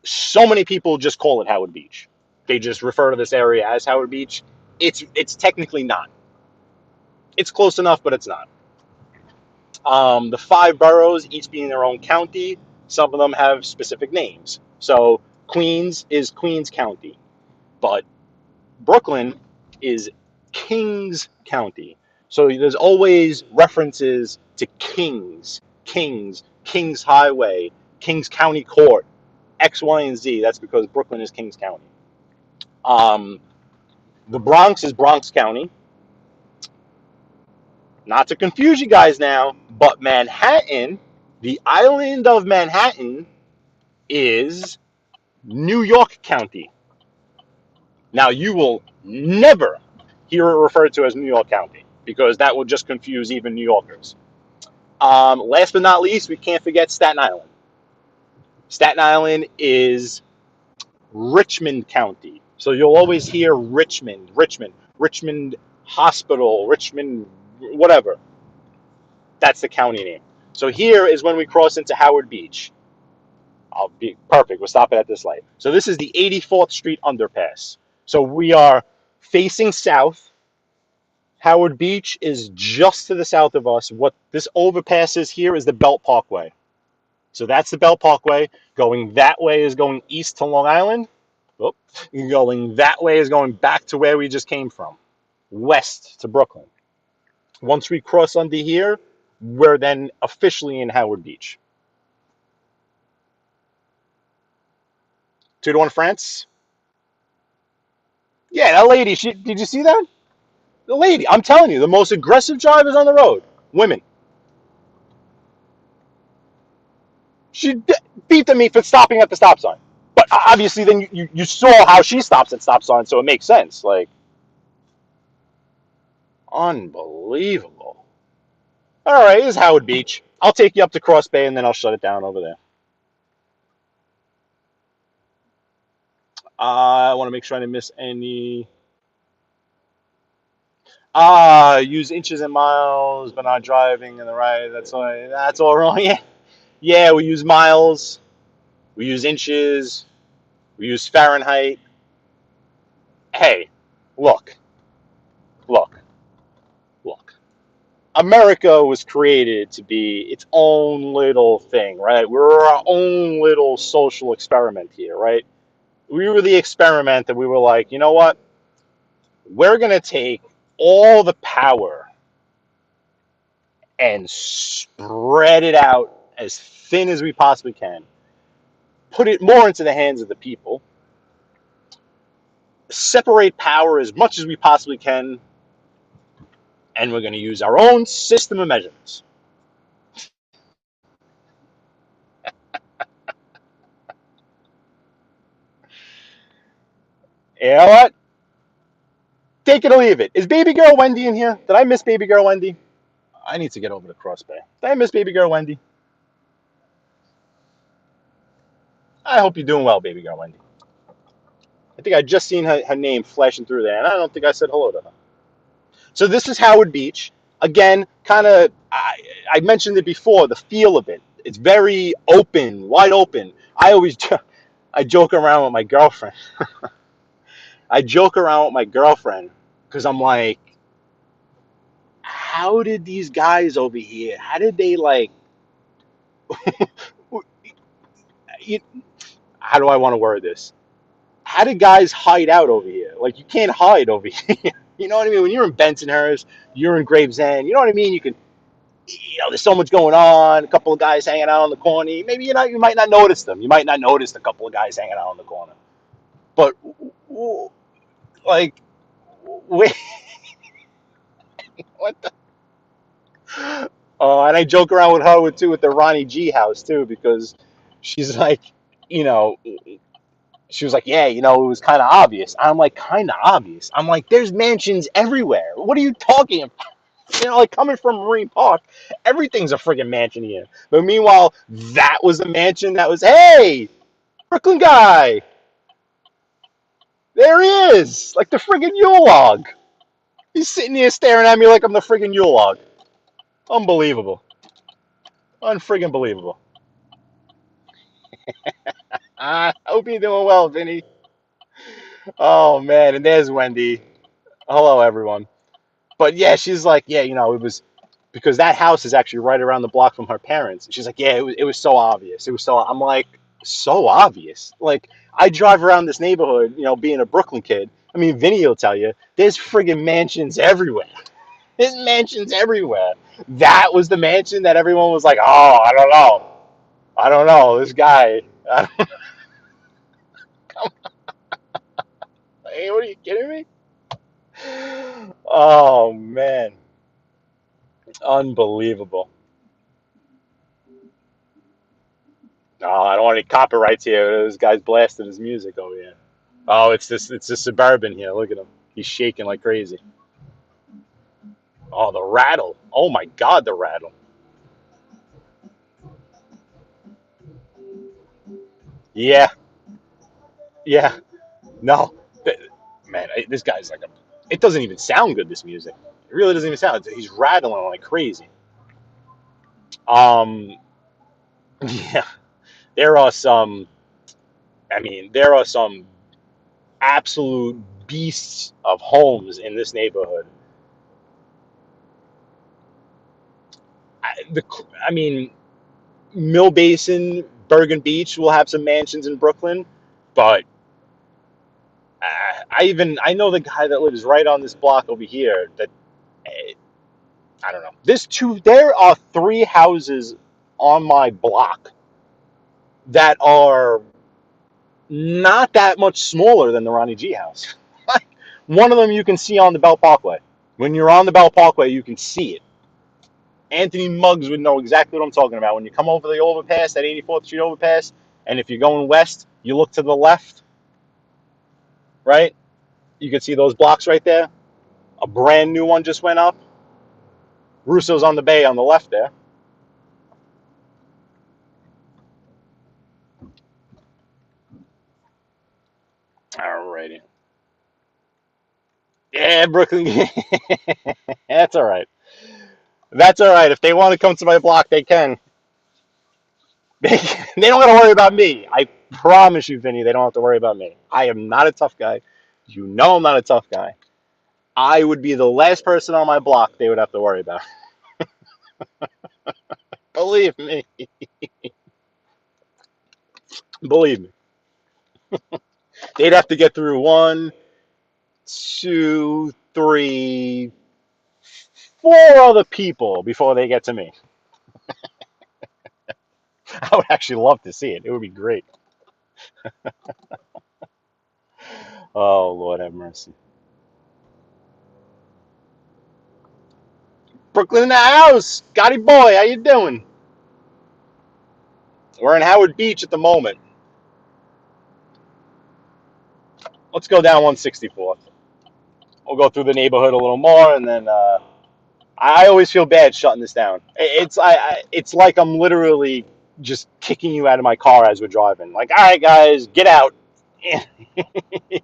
So many people just call it Howard Beach. They just refer to this area as Howard Beach. It's technically not. It's close enough, but it's not. The 5 boroughs, each being their own county, some of them have specific names. So Queens is Queens County, but Brooklyn is Kings County. So there's always references to Kings Highway, Kings County Court, X, Y, and Z. That's because Brooklyn is Kings County. The Bronx is Bronx County. Not to confuse you guys now, but Manhattan, the island of Manhattan, is New York County. Now, you will never hear it referred to as New York County, because that will just confuse even New Yorkers. Last but not least, we can't forget Staten Island. Staten Island is Richmond County. So you'll always hear Richmond Hospital, Richmond, whatever. That's the county name. So here is when we cross into Howard Beach. I'll be perfect. We're stopping at this light. So this is the 84th Street underpass. So we are facing south. Howard Beach is just to the south of us. What this overpass is here is the Belt Parkway. So that's the Belt Parkway. Going that way is going east to Long Island. Oh, going that way is going back to where we just came from, west to Brooklyn. Once we cross under here, we're then officially in Howard Beach. 2-1 France. Yeah, that lady, did you see that? The lady, I'm telling you, the most aggressive drivers on the road, women. She beat me for stopping at the stop sign. But obviously, then you saw how she stops at stop signs, so it makes sense. Like, unbelievable. All right, this is Howard Beach. I'll take you up to Cross Bay, and then I'll shut it down over there. I want to make sure I didn't miss any. Use inches and miles, but not driving in the right. That's all wrong. Yeah. We use miles. We use inches. We use Fahrenheit. Hey, look. America was created to be its own little thing, right? We're our own little social experiment here, right? We were the experiment that we were like, you know what? We're going to take all the power and spread it out as thin as we possibly can. Put it more into the hands of the people. Separate power as much as we possibly can. And we're going to use our own system of measurements. You know what? Take it or leave it. Is baby girl Wendy in here? Did I miss baby girl Wendy? I need to get over to Cross Bay. Did I miss baby girl Wendy? I hope you're doing well, baby girl Wendy. I think I just seen her name flashing through there, and I don't think I said hello to her. So this is Howard Beach. Again, kind of, I mentioned it before, the feel of it. It's very open, wide open. I joke around with my girlfriend. I joke around with my girlfriend because I'm like, how did these guys over here, how did they like, how do I want to word this? How did guys hide out over here? Like, you can't hide over here. You know what I mean? When you're in Bensonhurst, you're in Gravesend, you know what I mean? You can there's so much going on. A couple of guys hanging out on the corner. Maybe you might not notice them. You might not notice a couple of guys hanging out on the corner. But like, wait, what the? And I joke around with her with the Ronnie G house too, because she's like, you know, she was like, yeah, it was kind of obvious. I'm like, kind of obvious. I'm like, there's mansions everywhere. What are you talking about? Like coming from Marine Park, everything's a friggin' mansion here. But meanwhile, that was the mansion that was, hey, Brooklyn guy, there he is, like the friggin' Yule log. He's sitting here staring at me like I'm the friggin' Yule log. Unbelievable. Unfriggin' believable. I hope you're doing well, Vinny. Oh, man. And there's Wendy. Hello, everyone. But yeah, she's like, yeah, it was because that house is actually right around the block from her parents. She's like, yeah, it was so obvious. It was so, I'm like, so obvious. Like, I drive around this neighborhood, being a Brooklyn kid. I mean, Vinny will tell you, there's friggin' mansions everywhere. There's mansions everywhere. That was the mansion that everyone was like, oh, I don't know. I don't know. This guy. Hey, what are you kidding me? Oh, man. Unbelievable. Oh, I don't want any copyrights here. This guy's blasting his music over here. Oh, it's this Suburban here. Look at him. He's shaking like crazy. Oh, the rattle. Oh my God, the rattle. Yeah, yeah. No, man, this guy's like a. It doesn't even sound good. This music. It really doesn't even sound. He's rattling like crazy. Um, yeah. There are some. I mean, there are some absolute beasts of homes in this neighborhood. The, I mean, Mill Basin, Bergen Beach will have some mansions in Brooklyn, but I know the guy that lives right on this block over here. That I don't know. There are three houses on my block that are not that much smaller than the Ronnie G house. One of them you can see on the Belt Parkway. When you're on the Belt Parkway, you can see it. Anthony Muggs would know exactly what I'm talking about. When you come over the overpass, that 84th Street overpass, and if you're going west, you look to the left, right? You can see those blocks right there. A brand new one just went up. Russo's on the bay on the left there. Alrighty. Yeah, Brooklyn. That's all right. That's all right. If they want to come to my block, they can. They don't got to worry about me. I promise you, Vinny, they don't have to worry about me. I am not a tough guy. You know I'm not a tough guy. I would be the last person on my block they would have to worry about. Believe me. Believe me. They'd have to get through one, two, three, four other people before they get to me. I would actually love to see it. It would be great. Oh, Lord have mercy. Brooklyn in the house. Scotty boy, how you doing? We're in Howard Beach at the moment. Let's go down 164th. We'll go through the neighborhood a little more, and then I always feel bad shutting this down. It's like I'm literally just kicking you out of my car as we're driving. Like, all right, guys, get out.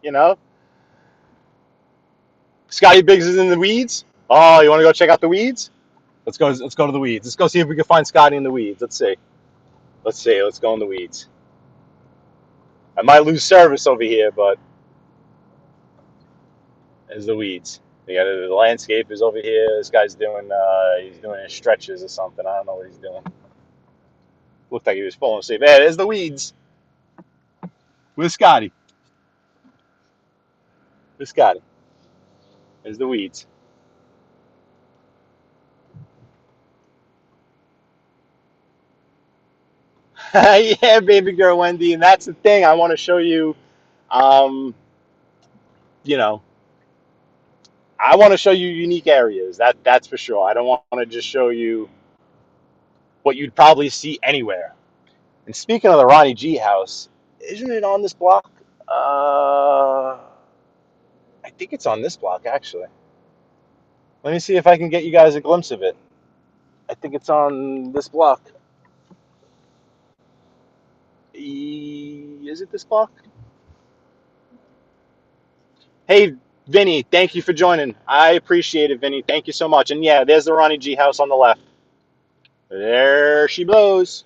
you know, Scotty Biggs is in the weeds. Oh, you want to go check out the weeds? Let's go. Let's go to the weeds. Let's go see if we can find Scotty in the weeds. Let's see. Let's see. Let's go in the weeds. I might lose service over here, but there's the weeds. You got the landscape is over here. This guy's doing he's doing his stretches or something. I don't know what he's doing. Looked like he was falling asleep. Hey, there's the weeds. With Scotty. With Scotty. There's the weeds. Yeah, baby girl Wendy, and that's the thing. I want to show you. Um, you know, I want to show you unique areas. That's for sure. I don't want to just show you what you'd probably see anywhere. And speaking of the Ronnie G house, isn't it on this block? I think it's on this block actually. Let me see if I can get you guys a glimpse of it. I think it's on this block. Is it this block? Hey, Vinny, thank you for joining. I appreciate it, Vinny. Thank you so much. And yeah, there's the Ronnie G house on the left. There she blows.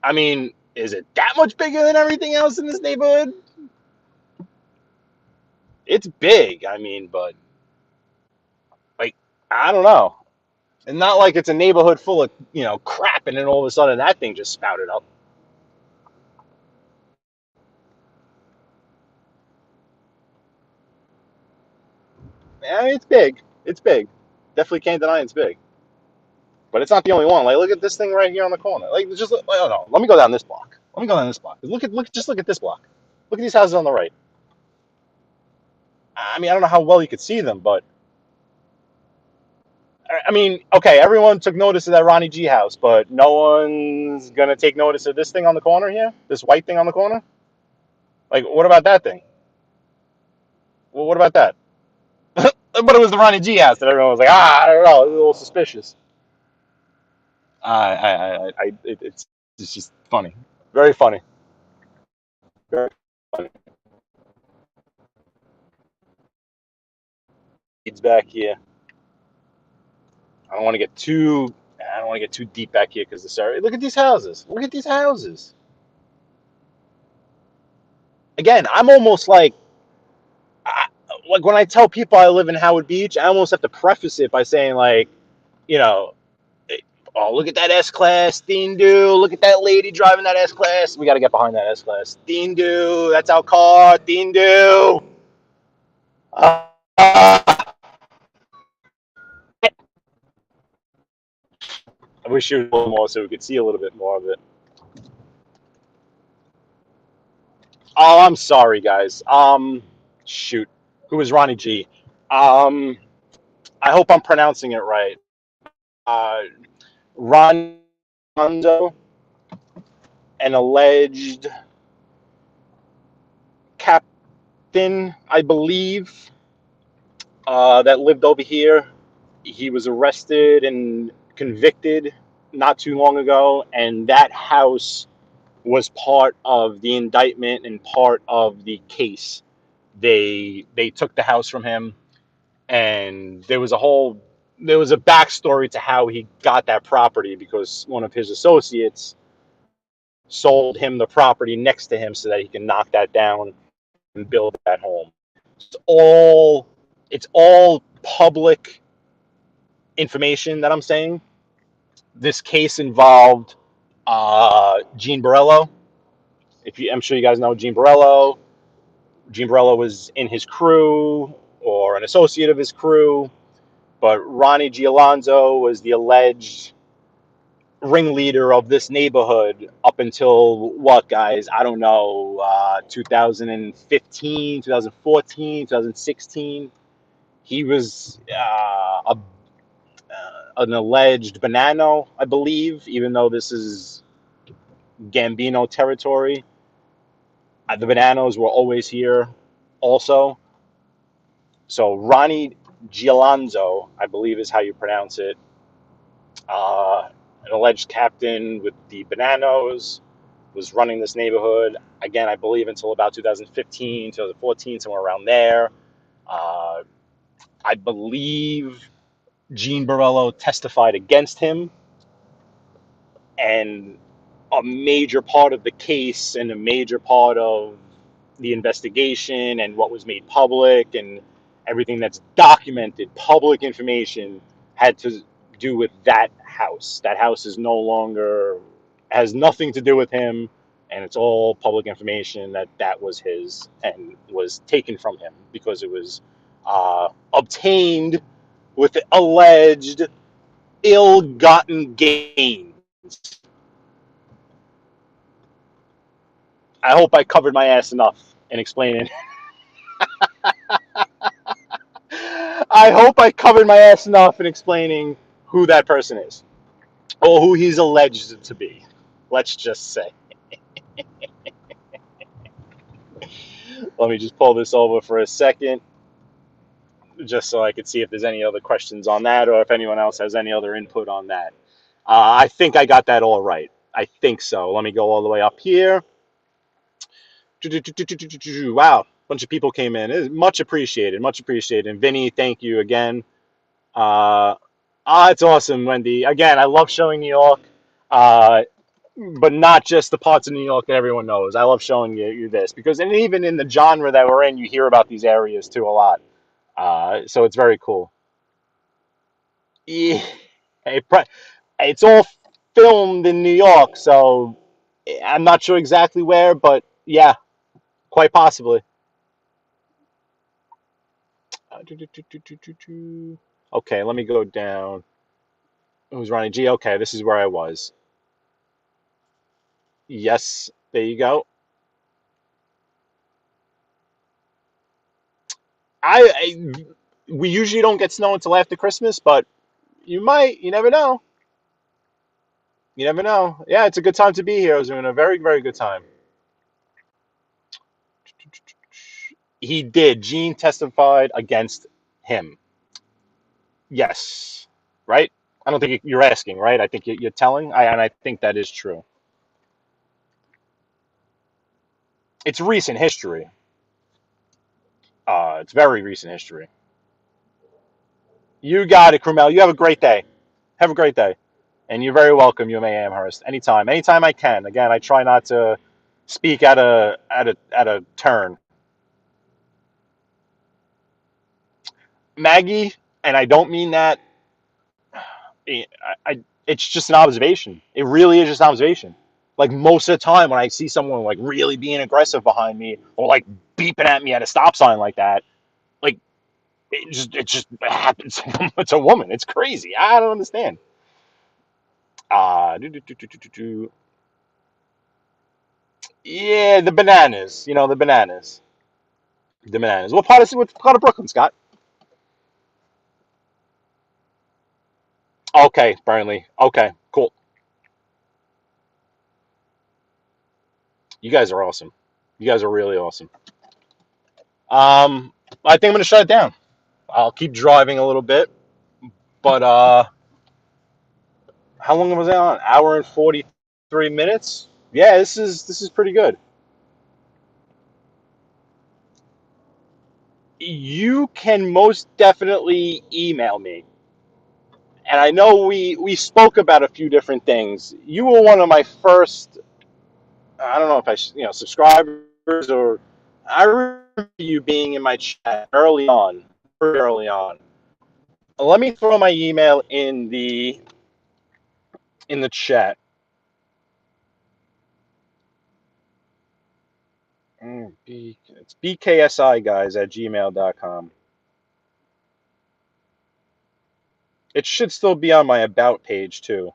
I mean, is it that much bigger than everything else in this neighborhood? It's big, I mean, but like, I don't know. And not like it's a neighborhood full of, crap, and then all of a sudden that thing just spouted up. I mean, it's big. It's big. Definitely can't deny it's big. But it's not the only one. Like, look at this thing right here on the corner. Like, just I don't know. Let me go down this block. Let me go down this block. Just look at this block. Look at these houses on the right. I mean, I don't know how well you could see them, but I mean, okay, everyone took notice of that Ronnie G house, but no one's gonna take notice of this thing on the corner here. This white thing on the corner. Like, what about that thing? Well, what about that? But it was the Ronnie G house that everyone was like, I don't know, it's a little suspicious. It's just funny, very funny, very funny. It's back here. I don't want to get too deep back here because this area. Look at these houses. Look at these houses. Again, I'm almost like when I tell people I live in Howard Beach, I almost have to preface it by saying like, you know, oh, look at that S class, Dean Do. Look at that lady driving that S class. We got to get behind that S class. Dean Do, that's our car. Dean Do. Uh, I wish you was a little more so we could see a little bit more of it. Oh, I'm sorry, guys. Shoot, who is Ronnie G? Um, I hope I'm pronouncing it right. Uh, Ron Mondo, an alleged captain, I believe, that lived over here. He was arrested and convicted not too long ago, and that house was part of the indictment and part of the case. They took the house from him, and there was a backstory to how he got that property because one of his associates sold him the property next to him so that he can knock that down and build that home. It's all public information that I'm saying. This case involved Gene Borello. I'm sure you guys know Gene Borello. Gene Borello was in his crew or an associate of his crew, but Ronnie G. Alonzo was the alleged ringleader of this neighborhood up until what, guys? I don't know, 2015, 2014, 2016. He was an alleged Bonanno, I believe, even though this is Gambino territory. The Bonanos were always here also. So Ronnie Gialonzo, I believe is how you pronounce it, an alleged captain with the Bonanos, was running this neighborhood. Again, I believe until about 2015, 2014, somewhere around there. Uh, I believe Gene Borello testified against him, and a major part of the case and a major part of the investigation and what was made public and everything that's documented, public information, had to do with that house. That house is no longer, has nothing to do with him, and it's all public information that was his and was taken from him because it was obtained with alleged ill-gotten gains. I hope I covered my ass enough in explaining. I hope I covered my ass enough in explaining who that person is, or who he's alleged to be. Let's just say. Let me just pull this over for a second, just so I could see if there's any other questions on that, or if anyone else has any other input on that. I think I got that all right. I think so. Let me go all the way up here. Wow, a bunch of people came in. It is much appreciated, much appreciated. And Vinny, thank you again. It's awesome, Wendy. Again, I love showing New York, uh, but not just the parts of New York that everyone knows. I love showing you this because, and even in the genre that we're in, you hear about these areas too a lot. So it's very cool. Yeah, it's all filmed in New York, so I'm not sure exactly where, but yeah, quite possibly. Okay, let me go down. Who's Ronnie G? Okay, this is where I was. Yes, there you go. I we usually don't get snow until after Christmas, but you might. You never know. You never know. Yeah, it's a good time to be here. I was having a very, very good time. He did. Gene testified against him. Yes. Right? I don't think you're asking, right? I think you're telling. And I think that is true. It's recent history. It's very recent history. You got it, Krumel. You have a great day. Have a great day. And you're very welcome, UMA Amherst. Anytime. Anytime I can. Again, I try not to speak at a turn. Maggie, and I don't mean that. It's just an observation. It really is just an observation. Like most of the time, when I see someone like really being aggressive behind me, or like beeping at me at a stop sign like that, like it just happens. It's a woman. It's crazy. I don't understand. Do, do, do, do, do, do, do. Yeah, the bananas. The bananas. The bananas. What part of Brooklyn, Scott? Okay, Burnley. Okay, cool. You guys are awesome. You guys are really awesome. I think I'm gonna shut it down. I'll keep driving a little bit, but how long was I on? Hour and 43 minutes. Yeah, this is pretty good. You can most definitely email me, and I know we spoke about a few different things. You were one of my first. I don't know if subscribers, or I remember you being in my chat early on, very early on. Let me throw my email in the chat. It's bksiGuys@gmail.com. It should still be on my about page too.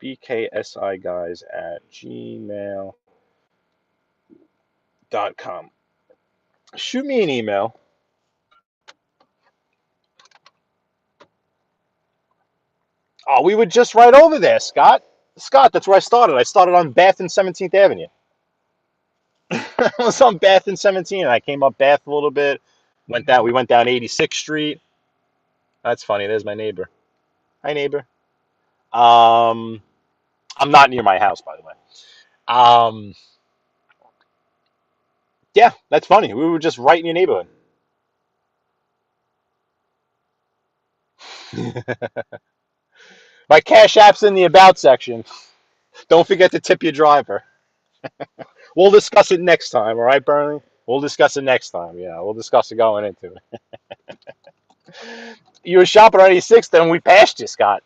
bksiGuys@gmail.com. Shoot me an email. Oh, we were just right over there, Scott. Scott, that's where I started. I started on Bath and 17th Avenue. I was on Bath and 17th. I came up Bath a little bit. We went down 86th Street. That's funny. There's my neighbor. Hi, neighbor. Um, I'm not near my house, by the way. Um, yeah, that's funny. We were just right in your neighborhood. My Cash App's in the About section. Don't forget to tip your driver. We'll discuss it next time, all right, Bernie? We'll discuss it next time. Yeah, we'll discuss it going into it. You were shopping on 86th, and we passed you, Scott.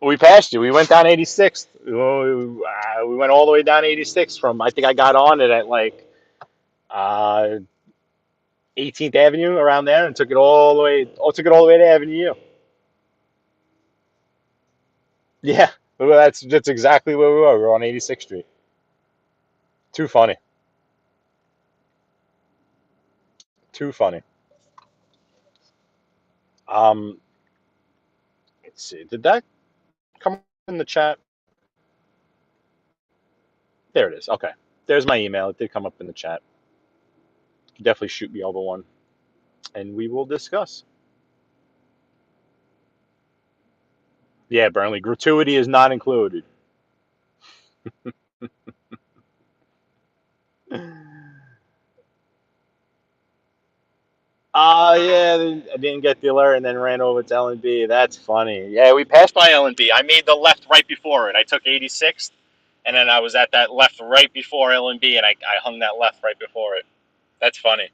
We passed you. We went down 86th. We went all the way down 86th from, I think I got on it at like uh, 18th Avenue around there and took it all the way. Oh, took it all the way to Avenue U. Yeah, well, that's exactly where we were. We were on 86th Street. Too funny. Too funny. Let's see. Did that come up in the chat? There it is. Okay. There's my email. It did come up in the chat. Definitely shoot me over one, and we will discuss. Yeah, Burnley. Gratuity is not included. Yeah, I didn't get the alert and then ran over to L&B. That's funny. Yeah, we passed by L&B. I made the left right before it. I took 86th, and then I was at that left right before L&B, and I hung that left right before it. That's funny.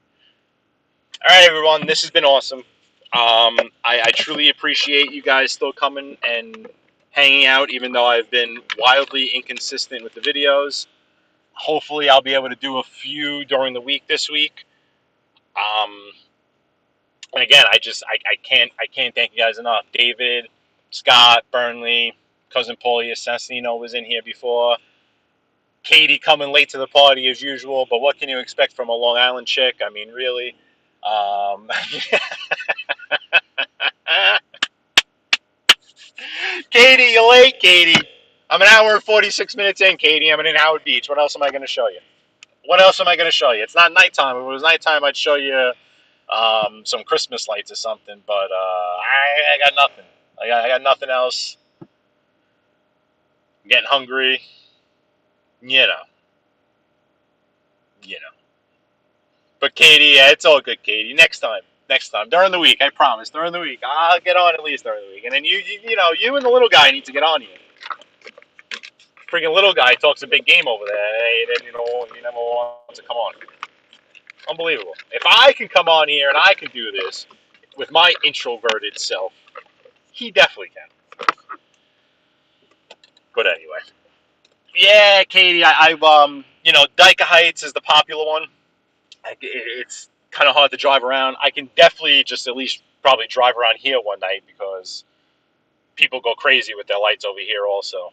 All right, everyone. This has been awesome. I truly appreciate you guys still coming and hanging out, even though I've been wildly inconsistent with the videos. Hopefully, I'll be able to do a few during the week this week. And again, I can't thank you guys enough. David, Scott, Burnley, cousin Paulie Assassino was in here before. Katie coming late to the party as usual, but what can you expect from a Long Island chick? I mean, really. Katie, you're late, Katie. I'm an hour and 46 minutes in, Katie. I'm in Howard Beach. What else am I going to show you? What else am I going to show you? It's not nighttime. If it was nighttime, I'd show you some Christmas lights or something, but I got nothing. I got nothing else. I'm getting hungry. You know. But Katie, yeah, it's all good, Katie. Next time. During the week, I promise. During the week. I'll get on at least during the week. And then you and the little guy need to get on here. Freaking little guy talks a big game over there. Hey, then, he never wants to come on. Unbelievable. If I can come on here and I can do this with my introverted self, he definitely can. But anyway. Yeah, Katie, I've Dyke Heights is the popular one. It's kind of hard to drive around. I can definitely just at least probably drive around here one night because people go crazy with their lights over here also.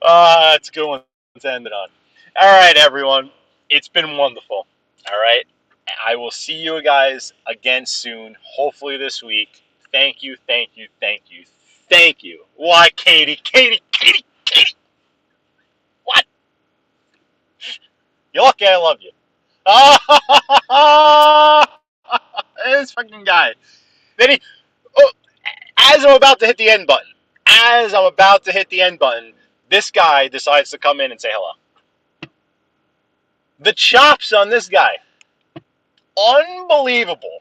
That's a good one to end it on. All right, everyone. It's been wonderful. All right. I will see you guys again soon, hopefully this week. Thank you. Why, Katie? What? You're lucky I love you. This fucking guy. Then as I'm about to hit the end button, this guy decides to come in and say hello. The chops on this guy. Unbelievable.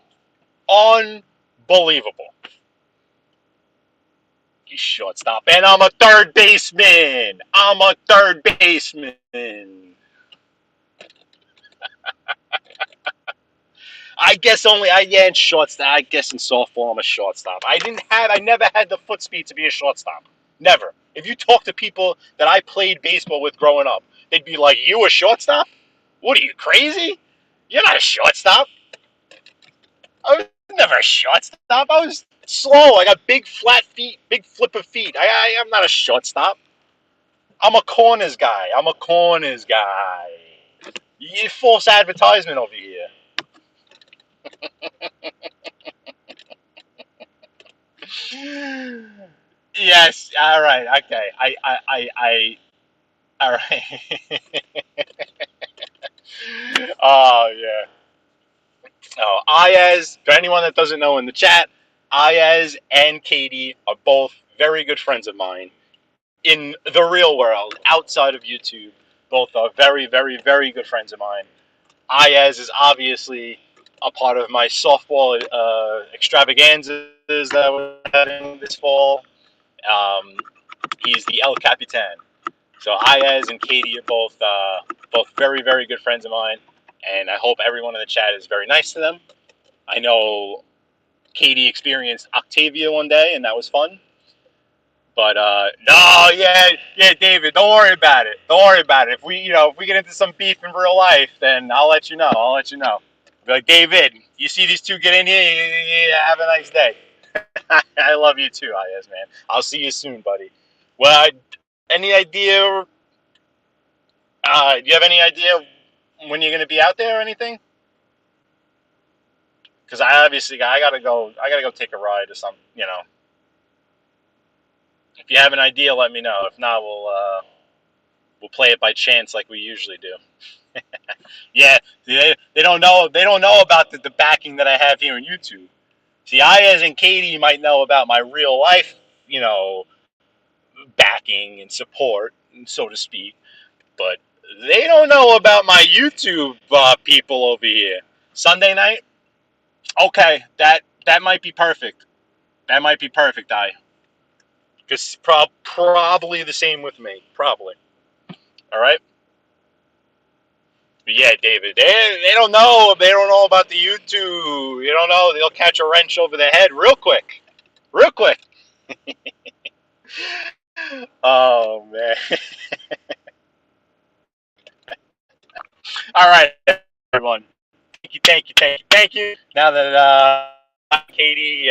He's shortstop, and I'm a third baseman. I guess in shortstop. I guess in softball I'm a shortstop. I never had the foot speed to be a shortstop. Never. If you talk to people that I played baseball with growing up, they'd be like, "You a shortstop? What are you, crazy? You're not a shortstop." I was never a shortstop. I was slow. I got big flat feet, big flipper feet. I'm not a shortstop. I'm a corners guy. You false advertisement over here. Yes. All right. Okay. All right. Oh yeah. Oh, Ayaz. For anyone that doesn't know in the chat, Ayaz and Katie are both very good friends of mine. In the real world, outside of YouTube, both are very, very, very good friends of mine. Ayaz is obviously a part of my softball extravaganzas that we're having this fall. He's the El Capitan. So Ayaz and Katie are both very, very good friends of mine, and I hope everyone in the chat is very nice to them. I know Katie experienced Octavia one day, and that was fun. But no, yeah, David, don't worry about it. If we get into some beef in real life, then I'll let you know. Be like, David, you see these two get in here? Yeah, have a nice day. I love you too, Ayaz, man. I'll see you soon, buddy. Well, any idea? Do you have any idea when you're gonna be out there or anything? Because I gotta go. I gotta go take a ride or something. If you have an idea, let me know. If not, we'll play it by chance like we usually do. Yeah, they don't know. They don't know about the backing that I have here on YouTube. See, Ayaz and Katie might know about my real life, you know, backing and support, so to speak, but they don't know about my YouTube people over here. Sunday night, okay, that might be perfect. That might be perfect, because probably the same with me, probably. All right. But yeah, David, they don't know. They don't know about the YouTube. You don't know. They'll catch a wrench over their head real quick. Real quick. Oh, man. All right, everyone. Thank you. Now that Katie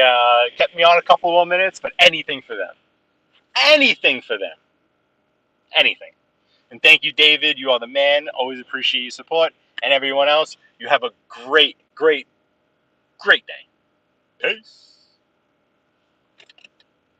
kept me on a couple more minutes, but anything for them. Anything for them. Anything. And thank you, David. You are the man. Always appreciate your support. And everyone else, you have a great, great, great day. Peace.